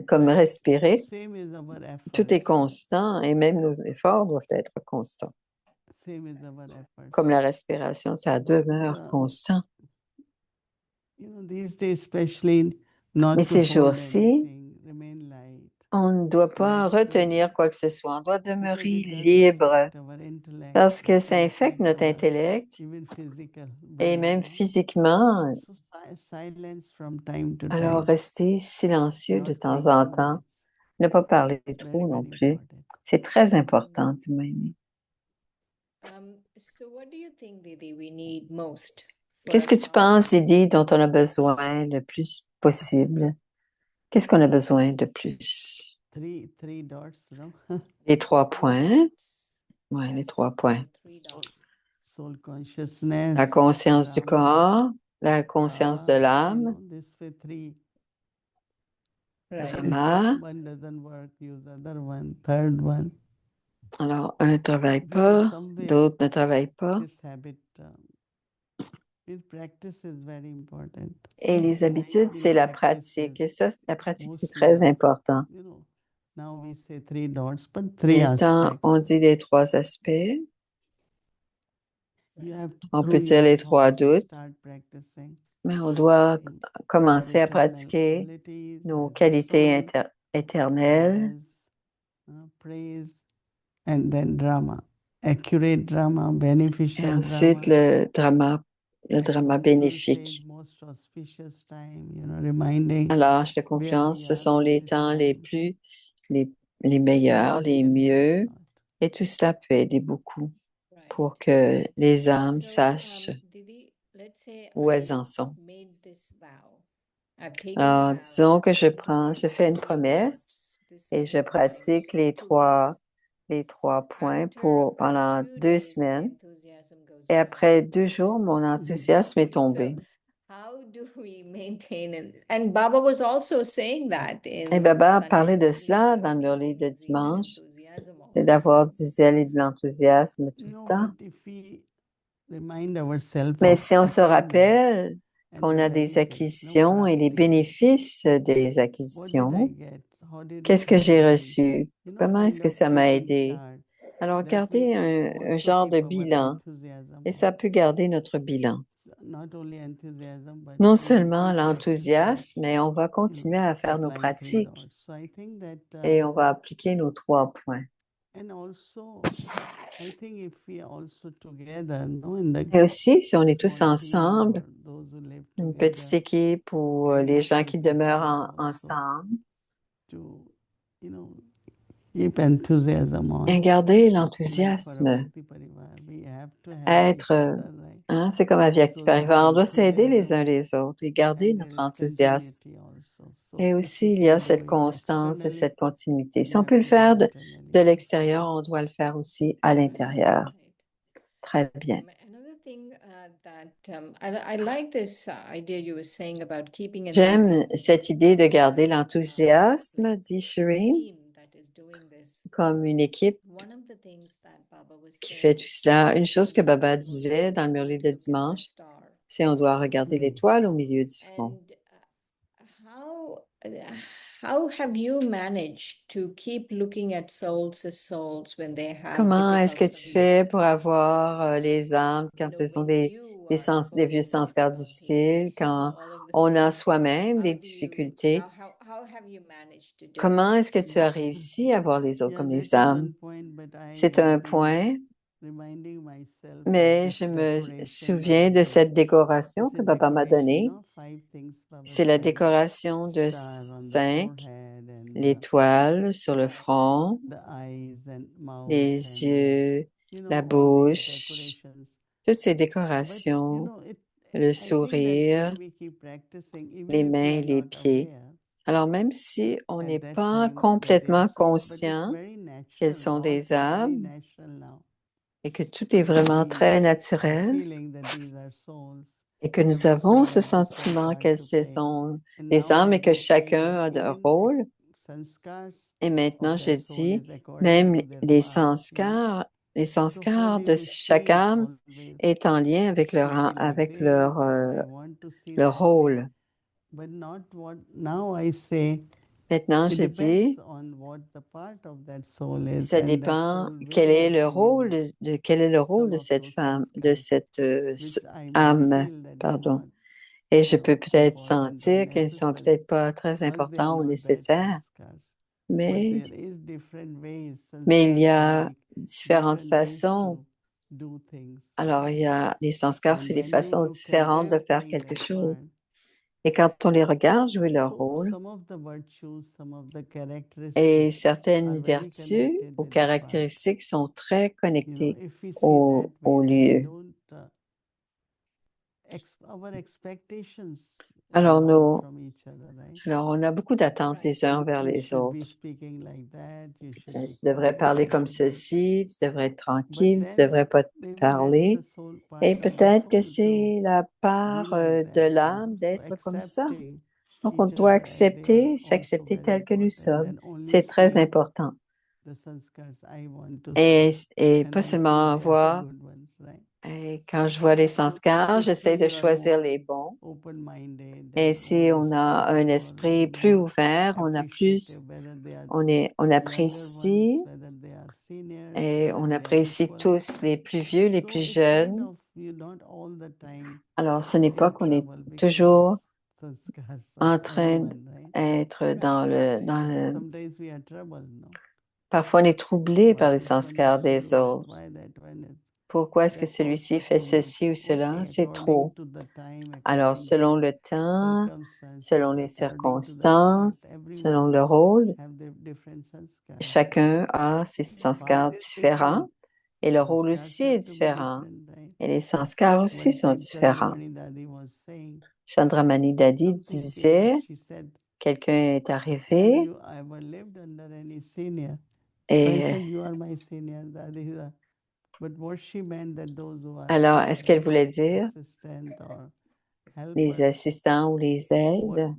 comme respirer. Same is our Tout est effort. constant et même nos efforts doivent être constants. Same is our effort. Comme la respiration, ça demeure constant. These days especially, not Mais to ces hold jours-ci, anything, remain light. On ne doit pas retenir quoi que ce soit. On doit because demeurer it does libre affect our intellect, parce que it ça can infecte affect notre our intellect even physical et being, même no? physiquement. So silence from time to Alors, time, rester silencieux de not temps saying en too temps, much. ne pas parler Very, trop non very plus. important. C'est très important, dit Maïmi. So what do you think, Didi, we need most for Qu'est-ce que tu penses, ourselves? Didi, dont on a besoin le plus possible? Qu'est-ce qu'on a besoin de plus? Three dots, no? Les 3 Three points. dots. Oui, les Yes, 3 points. three dots. Soul consciousness, La conscience du Brahma, corps, la conscience de Baba, l'âme, this way three. Right. Brahma. One doesn't work, use other one, third one. Alors, un ne travaille We pas, somewhere d'autres ne travaillent pas. this habit, this practice is very important. Et les We habitudes, been c'est la practice pratique. is Et ça, la pratique, c'est mostly, très important. you know, now we say three dots, but three Maintenant, aspects. on dit les 3 aspects. You have to, On through peut dire your les 3 thoughts, doutes, start practicing mais on doit in commencer à eternal pratiquer abilities nos as a qualités soul, éternelles. praise, and then drama, accurate drama, Et beneficial ensuite, drama. le drama Bhagavan bénéfique. said most auspicious time, you know, reminding Alors, de where we confiance, ce are sont at les this temps les time. les meilleurs, This les can help mieux. a lot. Et tout cela peut aider beaucoup Right. pour que les âmes So, sachent Didi, let's say où elles I en sont. made this vow. I've taken the Alors, vow disons que that je I'm going to je fais une practice three promesse dots this et je many pratique times for 2 weeks. les 3 points After pour, about pendant 2 2 days, my semaines. enthusiasm goes Et down après a 2 bit. jours, mon enthousiasme est So, tombé. how do we maintain it? And Baba was also saying that Et in Baba Sunday's parlait de morning cela dans le prayer murli de meeting, zeal and dimanche, enthusiasm all c'est the d'avoir time. du zèle et de l'enthousiasme tout le No, temps. but if we remind ourselves Mais of si on se attainment rappelle and qu'on the a des benefits, no acquisitions et les prapti, bénéfices des what did I acquisitions, get? How did it qu'est-ce que help j'ai me? reçu? You know, Comment est-ce kind que of ça m'a keeping aidé? chart. Alors, That gardez will un also genre de keep our bilan enthusiasm et ça up. peut garder notre bilan. Not only enthusiasm, but Non we will seulement keep practicing, l'enthousiasme, mais on va you continuer know, à faire nos applying three pratiques dots. So I think that, et on va appliquer nos 3 points. and also, I think if we are also together, no, in the Et aussi, si on est tous small team ensemble, or those who live une together, petite équipe ou can les help gens in qui future demeurent also ensemble, to, you know, keep enthusiasm on. et garder Like for a l'enthousiasme, Bhakti Parivar, we have to help each être, other, right? hein, c'est comme à Vyakti So that Parivar, on doit s'aider les uns enthusiasm, les autres et garder and there notre is enthousiasme. continuity also. So Et if aussi, we il y a can do cette it constance et externally, cette continuité. we Si on have peut le to do faire internally de also. l'extérieur, on doit le faire aussi à l'intérieur. Right. Très bien. Another thing that I like this idea you were saying about keeping J'aime enthusiasm cette idée de garder like l'enthousiasme, dit Shireen, team that is doing this. comme une équipe One of the things that Baba was qui fait saying tout cela. Une chose que is Baba was disait dans le we Murli need de to look at that dimanche, star. c'est on doit regarder l'étoile au milieu du front. And how have you managed to keep looking at souls as souls when they have Comment est-ce que difficult tu fais pour circumstances? avoir les âmes quand You know, elles ont when you des, are des going vieux through sanskars difficulty, difficiles, quand all of on a those, soi-même des how do you difficultés? how have you managed to do Comment that? est-ce que tu as réussi à voir les autres Yeah, comme that les is âmes? one point, but C'est I un have been point, reminding myself of mais this je me decoration souviens Baba de gave. cette décoration It's que a Papa m'a decoration, donnée. no? 5 things Baba C'est la said. décoration de Star on the 5, forehead and l'étoile sur le front, the eyes and mouth les and yeux, you know la all these bouche, decorations. toutes ces But you décorations, know le I think that sourire, when we keep practicing, even les if we mains, are les not pieds. aware Alors même si on at n'est that pas time that they complètement are souls, but it's conscient very qu'elles natural. sont Thoughts des are very âmes natural now. et que tout est That vraiment we très are naturel feeling that these are souls. et que nous Every avons soul ce has different sentiment part qu'elles to play. sont And des now âmes et I que am saying chacun a that un even rôle. sanskars Et maintenant, of je that soul dis, is according même to their parts, no? les So sanskars Holy de chaque Mystery is âme always est en lien avec should be like avec this, or I want to see leur that way. rôle. But not what now I say Maintenant, it je depends dis, on what the part of that soul is, ça and that dépend soul quel will est le actually rôle know quel est le rôle some de of cette those femme, de sanskars, cette which I may âme, feel that are pardon. not Et je peux peut-être important or sentir qu'ils ne sont necessary, peut-être pas très once they importants ou know that nécessaires. sanskars. mais, there is different ways. mais il y Sanskars are a like différentes different ways façons. to do things. Alors, il y a les sanskars, And c'est des when you façons look at différentes them de faire playing quelque their chose. part, Et quand on les regarde jouer leur so rôle, some of the virtues, some of the et characteristics are certaines very vertus connected ou with the part. caractéristiques sont très You know, connectées if we see au, that au way, then we lieu. don't our expectations Alors, evolve from each other, right? alors, on a beaucoup d'attentes Right. les uns envers You les should be autres. speaking like that. You should be Tu devrais quiet parler comme like that. ceci, tu devrais être But tranquille, tu then devrais pas maybe that's parler. the soul part Et of the peut-être que soul to c'est la be part like de that, you know. l'âme So d'être comme ça. accepting Donc, on each doit other as they are accepter, also s'accepter very tel que nous important. sommes. Then only C'est très see important. the sanskars I want to Et, see. et And pas I think seulement they are the voir, good ones, right? et quand je vois les sanskars, j'essaie de Still you are choisir more les bons. open-minded Et and si on always a un more, esprit plus more ouvert, on a plus, appreciative whether they are on younger ones, apprécie, whether they are seniors, et whether on they are apprécie equal. tous les plus vieux, les So plus it's kind jeunes. of you not all the time Alors, ce n'est in pas qu'on est trouble because of toujours sanskars en of train anyone, right? d'être dans le... Sometimes we are trouble, no? Parfois, on est troublé par Why les this one is sanskars to des do that? autres. Why that one is? Pourquoi est-ce que That's also celui-ci fait too much. ceci ou cela? Okay, C'est according trop. to the time, Alors, according selon to le temps, circumstances, selon les according to the part, circonstances, selon le everyone rôle, have their different sanskars. chacun a ses Part sanskars is différents different. et le rôle Sanskars aussi have est to be différent. different, right? Et les sanskars aussi One sont time différents. Chandramani Dadi was saying Chandramani Dadi something disait, famous. She said, quelqu'un est "Have arrivé you ever lived under any senior?" So I et said, "You are my senior, Dadi." But what she meant that those who are alors, est-ce qu'elle voulait dire assistant or les helper, assistants ou les aides,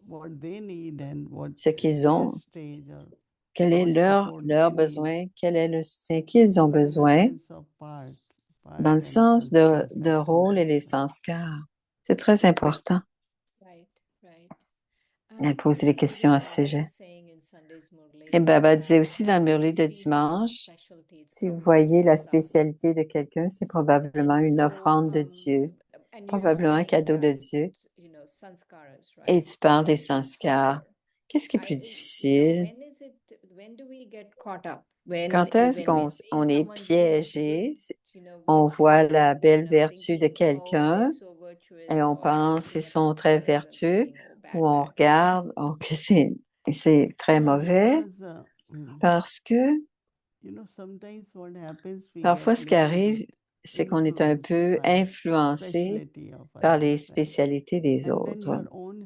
what they need and what ce qu'ils their ont, stage or quel est what leur support they need. besoin, quel est le soutien qu'ils ont So in the besoin, sense of part dans le and sens sanskars de are rôle et les connected. sanskars. C'est très important. Right, right. Elle pose des questions à ce Baba sujet. was saying in Sunday's Murli Et Baba disait that aussi dans le if Murli you de see someone's dimanche, specialty, it's si vous probably voyez la gift from God. spécialité de quelqu'un, c'est probablement And une so, offrande de Dieu, and you're probablement un saying, cadeau de Dieu. you know, sanskaras, Et right? tu parles des Which is sanskars. harder? Qu'est-ce qui est plus You know, difficile? when do we get caught up? When, Quand est-ce when we're qu'on seeing on est someone's good, piégé? you know, On voit virtues la and, belle vertu de thinking, oh, quelqu'un they're so et virtuous, on or pense qu'ils looking at sont très sanskaras and vertueux, thinking, oh, ou bad, on bad, bad. regarde oh, que c'est très mauvais, Because, parce que you know, sometimes what happens, we parfois get ce qui little arrive, bit c'est qu'on est un influenced peu by influencé specialty of par les others, right? spécialités des And then autres. your own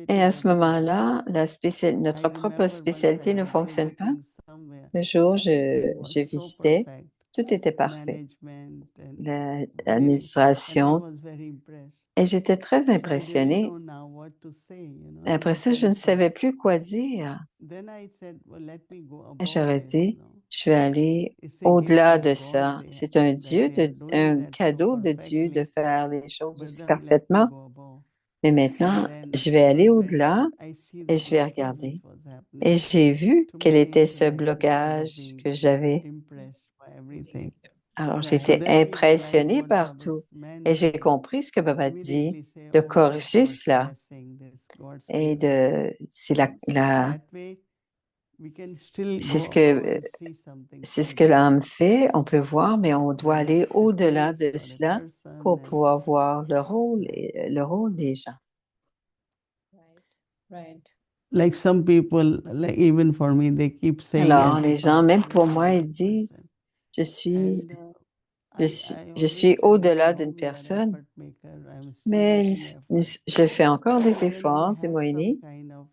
Et specialty à ce doesn't work. moment-là, I notre propre remember once I spécialité ne was fonctionne pas. visiting somewhere. Le jour, Everything was je so visitais, perfect, tout était parfait. management and very, and I L'administration. was very impressed. Et j'étais très So I didn't impressionnée. know now what to say, you know, in Après the ça, je ne sense of. savais plus quoi dire. Then I said, well, let me go Et above j'aurais this, you dit, know. je vais aller It's a gift au-delà from de God ça. they, C'est un that they are doing un that so cadeau de Dieu de perfectly. faire les choses But aussi then let me parfaitement. go above. Mais And maintenant, then je vais aller I went au-delà and I see et the je vais blockage which regarder. was Et happening. j'ai vu To quel me, était it's ce like, you know, I was blocage being que j'avais. impressed by everything. Alors, Right. j'étais Then we realized impressionnée what par Baba's tout. meant Et j'ai to compris ce que Baba dit, immediately say, de oh, this corriger God's cela. blessing, this God's Et gift. c'est So that way, we can still c'est go ce above que, and see something c'est ce from que God. l'âme fait, on peut voir, mais on doit Whether aller it's a au-delà place de or a cela person pour and pouvoir voir le right. le rôle des gens. Right, right. Like some people, like even for me, they keep saying Alors, as les if gens, I'm même some pour moi, kind ils of person. disent, je suis, And je I suis, je always suis tell them, au-delà no, d'une we are personne, effort maker. I'm still mais making effort. je fais encore So des then we efforts, dit have some Moïni, kind of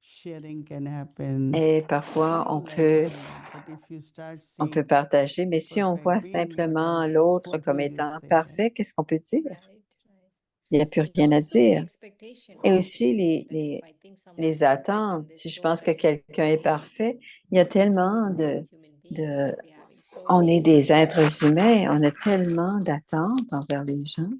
sharing can happen. et You parfois know, on like peut, all that. But if you start on peut seeing partager, mais si on perfect voit being, what simplement else? l'autre What comme will you étant say, right? parfait, qu'est-ce qu'on peut dire? Right, right. Il n'y a plus And rien à also the dire. expectation, Et right? aussi That if I think someone is les perfect, then attentes. there's Si je so pense much que quelqu'un est expectation. parfait, il y a But we were tellement saying human beings, de, right? We're having so on many est des expectations. êtres humains, on a tellement d'attentes envers les gens,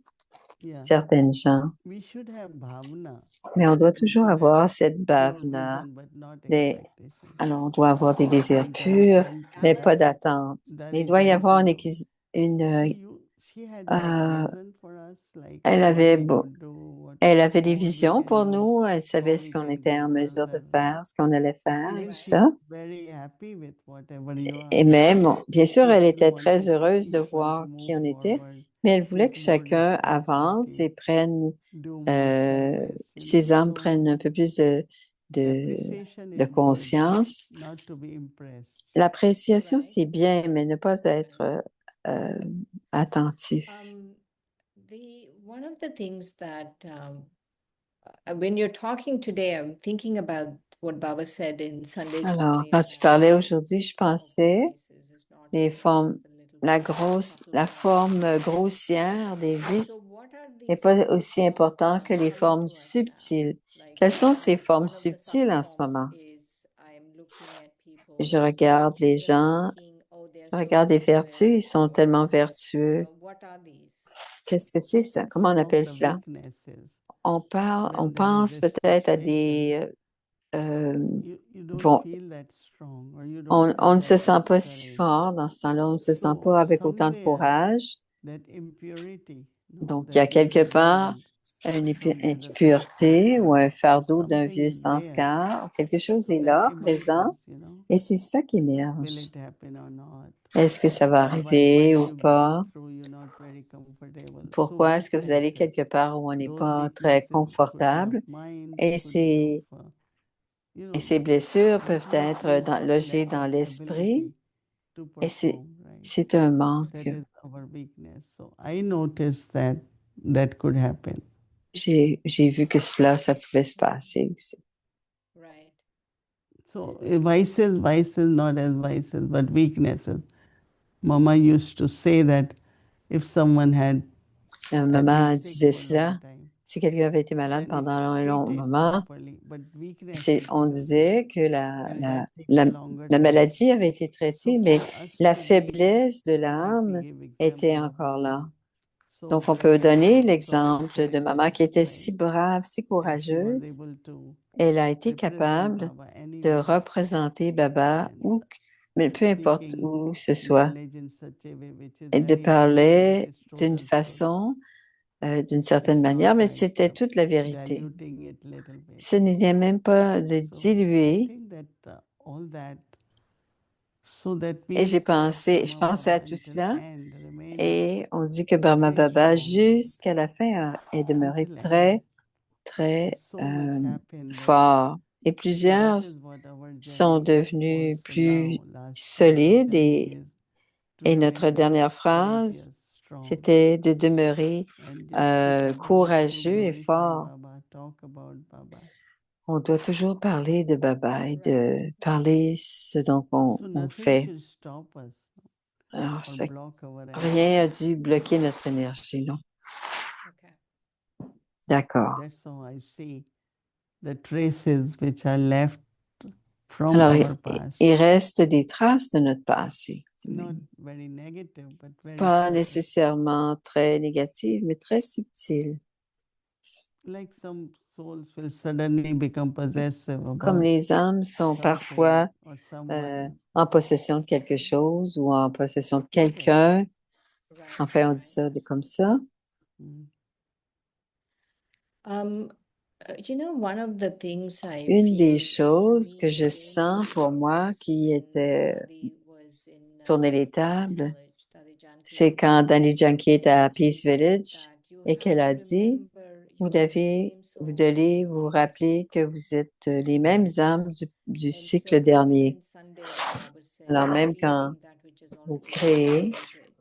Yeah. certaines gens. We should have bhavana. Mais on doit We toujours should have avoir cette pure bhavana. vision, but not Des, expectation. alors, on doit avoir des désirs And purs, mais Chandra pas d'attente. Mais il Dadi doit y avoir she une had that euh, vision for us, like elle what avait we could do, what Elle avait des all we visions pour can nous, elle savait all ce we qu'on can était en give her mesure de the faire, ce qu'on allait faire et even tout she's ça. very happy with whatever you Et are. même, bien sûr, She elle still était très wanted heureuse de each one to voir qui move on était, forward, mais elle voulait que take more chacun avance et responsibility, prenne, do more service, you ses know. âmes So prennent un peu plus de, appreciation de is good, conscience. not to be impressed. L'appréciation, Right. c'est bien, mais ne pas être Right. attentif. One of the things that when you're talking today, I'm thinking about what Baba said in Sunday's Alors, Complaint quand tu that parlais the aujourd'hui, je form of pensais the vices is not les as much formes, as the little la subtle forme forms. grossière des So vices what are n'est these pas subtle aussi forms important that que are les coming formes to us now? subtiles. Like Quelles sont ces formes one of the subtle subtiles en ce forms moment? is I'm looking at Je people's regarde les virtues and gens, thinking, oh, they're je so regarde les vertus, ils virtuous, sont or tellement you vertueux. know, what are these? Qu'est-ce que c'est ça? Comment on Some of appelle the cela? weaknesses, On when there is pense a peut-être à situation, you don't bon, feel that strong, or you don't on have ne se that sent much pas si courage. fort dans ce temps-là, on ne se sent So pas avec autant de somewhere courage. that impurity, no, Donc, il y a that is quelque a part burden une from the other impureté past ou un life. fardeau d'un Something vieux is there. sanskar. Quelque chose So est that là, présent, emerges, you know. et c'est cela qui Will émerge. it happen or not? Est-ce que ça va Or arriver while ou you go pas? through, you're not very comfortable. So Pourquoi est-ce que vous allez weaknesses, quelque part où on n'est those pas très weaknesses could be of confortable? mind, Et could be of, ces, you et know, ces blessures peuvent weakness être means logées lack dans of l'esprit, ability to et perform, right? c'est un manque. That is our weakness. So I noticed that that could happen. J'ai vu que cela, ça pouvait se passer aussi. Right. So vices, not as vices, but weaknesses. Mama used to say that if someone had Maman been sick disait for a long cela. time, Si quelqu'un avait été malade then if pendant un long treated moment, properly, but weaknesses on still there, disait que and that takes a longer la time. maladie avait été So traitée, mais for us la to be, faiblesse de like we l'âme give était example of encore là. Mama, so Donc, on peut brave, donner so l'exemple de maman qui était si right, brave, si and she was courageuse. able to Elle a été represent capable Baba de anywhere représenter Baba and où, mais peu importe speaking où ce soit, knowledge in such a way which is et de very true, parler which is d'une total truth. façon, d'une certaine It's manière, not mais like c'était toute la vérité. diluting it little bit. Ce n'était même pas de So I diluer. think that all that, so that Et means je Brahma pensais à Baba tout until cela. end remained Et on dit que Brahma very Baba, strong, jusqu'à la fin, est demeuré until end. très, très So much happened that fort. Et that plusieurs is what our sont journey devenus was plus now. Last solides. telling is to Et notre remain dernière courageous, phrase, strong, c'était de demeurer and just to continue to courageux et glorify fort. Baba, talk about Baba. On doit toujours parler de Baba et de parler ce dont So on nothing fait. should stop us Alors, or block our rien energy. a dû bloquer notre énergie, non? Okay. D'accord. That's how I see the traces which are left from Alors, our past. il reste des traces de notre passé. Not very negative, but very Pas subtle. nécessairement très négatives, mais très subtiles. Like some souls will suddenly become possessive Comme about les âmes sont something parfois or someone. en possession de quelque chose ou en possession de Whatever. quelqu'un. Right. Enfin, on dit ça comme ça. Mm. You know, one of the things I Une des feel choses que me je in sens terms pour of moi this qui when était Dadi was in tourner les Peace tables, Village, Dadi Janki c'est quand Danny Janki est à and she Peace said Village that you et have qu'elle to a dit, remember vous you are the devez, same vous souls from devez the vous previous rappeler life. que vous êtes les mêmes âmes du And cycle so dernier. even Sunday Baba was saying, Alors même quand creating that which has vous already been créez created.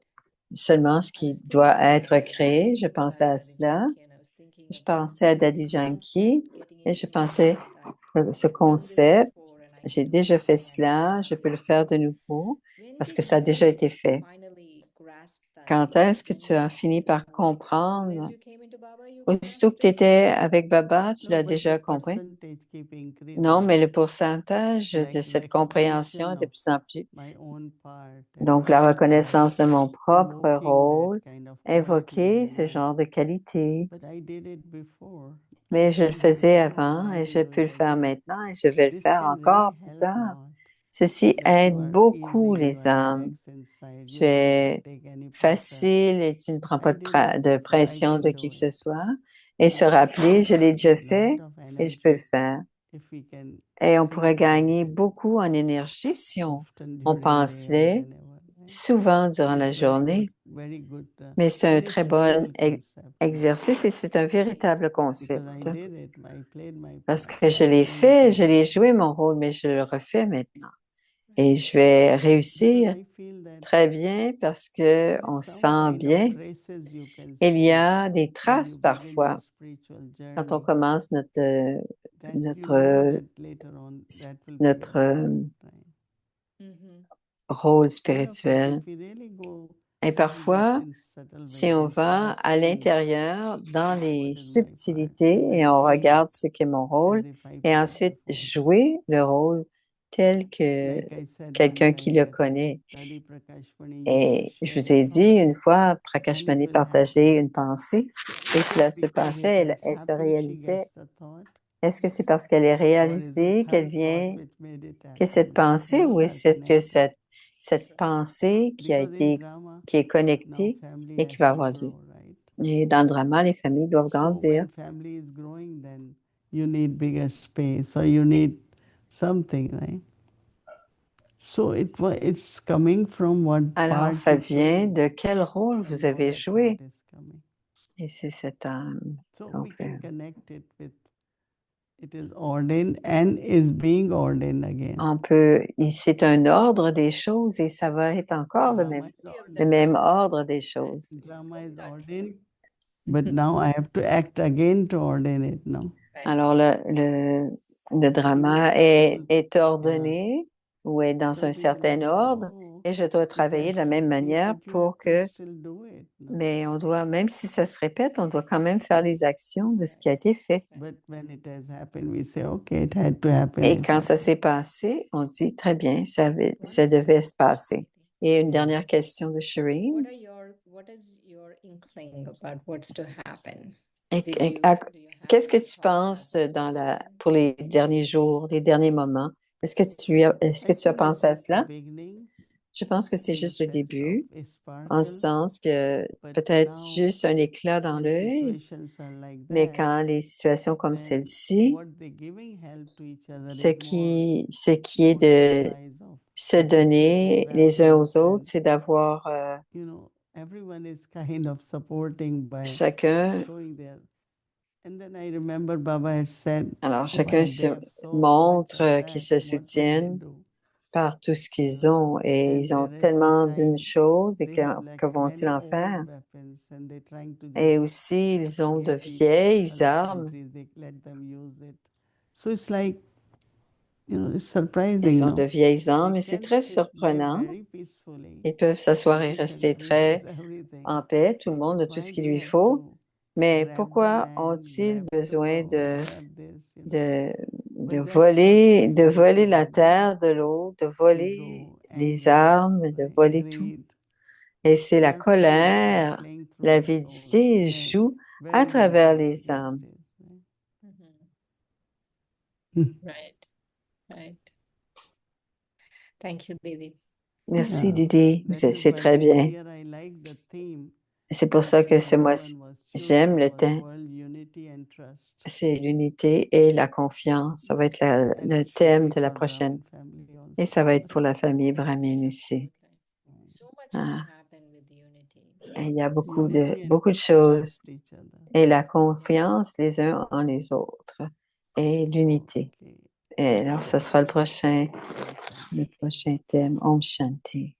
seulement ce I qui was doit thinking être about créé, je pensais à Dadi cela. Janki and I was thinking Je about pensais à that Daddy Janki concept, getting et into je the pensais idea that ce I've done this concept, before and I j'ai can do it déjà fait again and cela, je peux le faire de nouveau when parce did que ça a déjà you été fait. finally grasp that Quand is it est-ce que tu as when fini par as soon comprendre? as you came into Baba you Aussitôt que grasped tu it? étais avec Baba, tu No, l'as but the déjà compris? percentage keep Non, increasing. mais le pourcentage Like de cette compréhension recognition est de of plus en plus. my own part Donc, and la reconnaissance de mon propre invoking that rôle, kind of quality in invoquer my ce life. genre de qualité. But I did it before. I Mais je le can do it faisais now and avant I et will je do peux le it faire again. maintenant et je vais le This faire can encore really plus help tard. lot. Ceci That aide you are beaucoup easy, you les are âmes. relaxed inside. Tu You don't have to es take any pressure. facile et tu ne prends pas I did it de before. I pression can de do qui que it. ce soit. et se rappeler, je l'ai déjà lot fait of et je peux le energy faire. if we can Et on think pourrait about gagner it beaucoup en énergie si often on during day or pensait whenever, right? souvent durant la It's very journée. good, Mais c'est un and très it's bon real concept, you know, exercice et c'est un véritable because concept. I did it, I played my Parce part, que je I l'ai played it fait, je very l'ai well. joué mon rôle, mais je le refais maintenant. Et je vais Because réussir I feel that très bien parce que there on is se some sent kind of bien. traces you can Il y see a des when traces you begin your parfois spiritual quand on journey, commence that you notre, know that later on that will be notre important, right? Mhm. rôle All of it, spirituel. if we really go Et into that parfois, in subtle si way on and va start à seeing l'intérieur, dans les what is my part, subtilités, and et then on play it regarde ce qu'est mon as rôle, if I et played ensuite before. jouer le rôle tel que Like I said one quelqu'un qui time le that connaît. Daddy Prakashmani used to Et je share vous a ai dit thought, une fois, and it Prakashmani will partageait happen. une pensée, et Is cela it se because passait, it has elle se happened, she réalisait. gets the thought, Est-ce que c'est parce qu'elle est or is it réalisée qu'elle her thought vient, which made it que cette happen? pensée, ou Both are est-ce que connected. cette pensée qui a Because in été, drama, qui est now connectée family et has qui va to avoir lieu? grow, right? Et dans le drama, les familles doivent So grandir. when family is growing, then you need bigger space or you need something, right? So it's coming from what Alors, part ça you vient play de quel rôle and vous how avez that joué. part is coming. Et c'est cette So qu'on we fait. can connect it with it is ordained and is being ordained again. On peut, c'est un ordre des choses et ça va être encore Drama is le ordained. même ordre des choses. Drama is ordained, but now I have to act again to ordain it now. Alors, le drama est ordonné ou est dans un Some people certain might say, ordre oh, et je dois it travailler has de la to même repeat, manière but you pour have to que, still do it. No? mais on doit, même si ça se répète, on doit quand même faire les actions de ce qui a été fait. But when it has happened, we say, okay, it had to happen. Et it quand ça happened. s'est passé, on dit très bien, ça devait se passer. Et une dernière question de Shireen. What is your inkling about what's to happen? Et- Did et- you à- do you have Qu'est-ce que any tu thoughts penses as dans to la, happen? pour les derniers jours, les derniers moments? Est-ce que est-ce que I tu as think pensé à it's just the cela? beginning Je pense que c'est in the juste le sense of début, a en sparkle, ce sens que but peut-être now juste un éclat dans when l'œil, situations are like mais that, quand les situations comme then celle-ci, what they're giving help to each other ce is qui est more de supplies of se participation donner rather les uns than aux autres, strength. c'est d'avoir You know, everyone is kind of supporting by chacun, showing their. And then I remember Baba had said, alors oh, chacun they have so much montre of qu'ils that, se what will they soutiennent do? par tout ce qu'ils Yeah. ont et And ils the ont rest of tellement time, d'une chose et they have like que vont-ils many en old faire? weapons and they're trying to Et just aussi, ils ont de give people, vieilles other armes. countries, they let them use it. So it's like, you know, it's surprising, Ils ont de no? vieilles armes They et c'est can très sit there surprenant. very peacefully. Ils peuvent s'asseoir et Every rester country has très everything. en paix, tout le monde a tout Why ce qu'il they lui have faut. to Mais grab the pourquoi land, ont-ils grab the besoin power, grab this, you know? de, But that's what de voler civilization la will do. terre de l'autre, de voler Ego, les anger, armes, de right? voler tout? Greed. Et c'est la Their powers are colère, playing through the souls l'avidité in a joue à very travers manifest les these armes. days. Right? Mhm. Right, right. Thank you, Didi. Merci, Yeah, Didi. that is C'est why très this bien. year I like the theme C'est pour ça that que ce number mois-ci, one was j'aime chosen le was thème. world unity and trust. C'est l'unité et la confiance. Ça va être And le it should thème be de la for prochaine. Brahmin family Et also. ça va être pour la famille Brahmin aussi. So much Ah, can happen with unity. et il y a Unity and beaucoup de choses. trust each other. Et la confiance les uns en les autres. Et l'unité. Okay. Et alors, ce sera le prochain Awesome. thème. Om Shanti.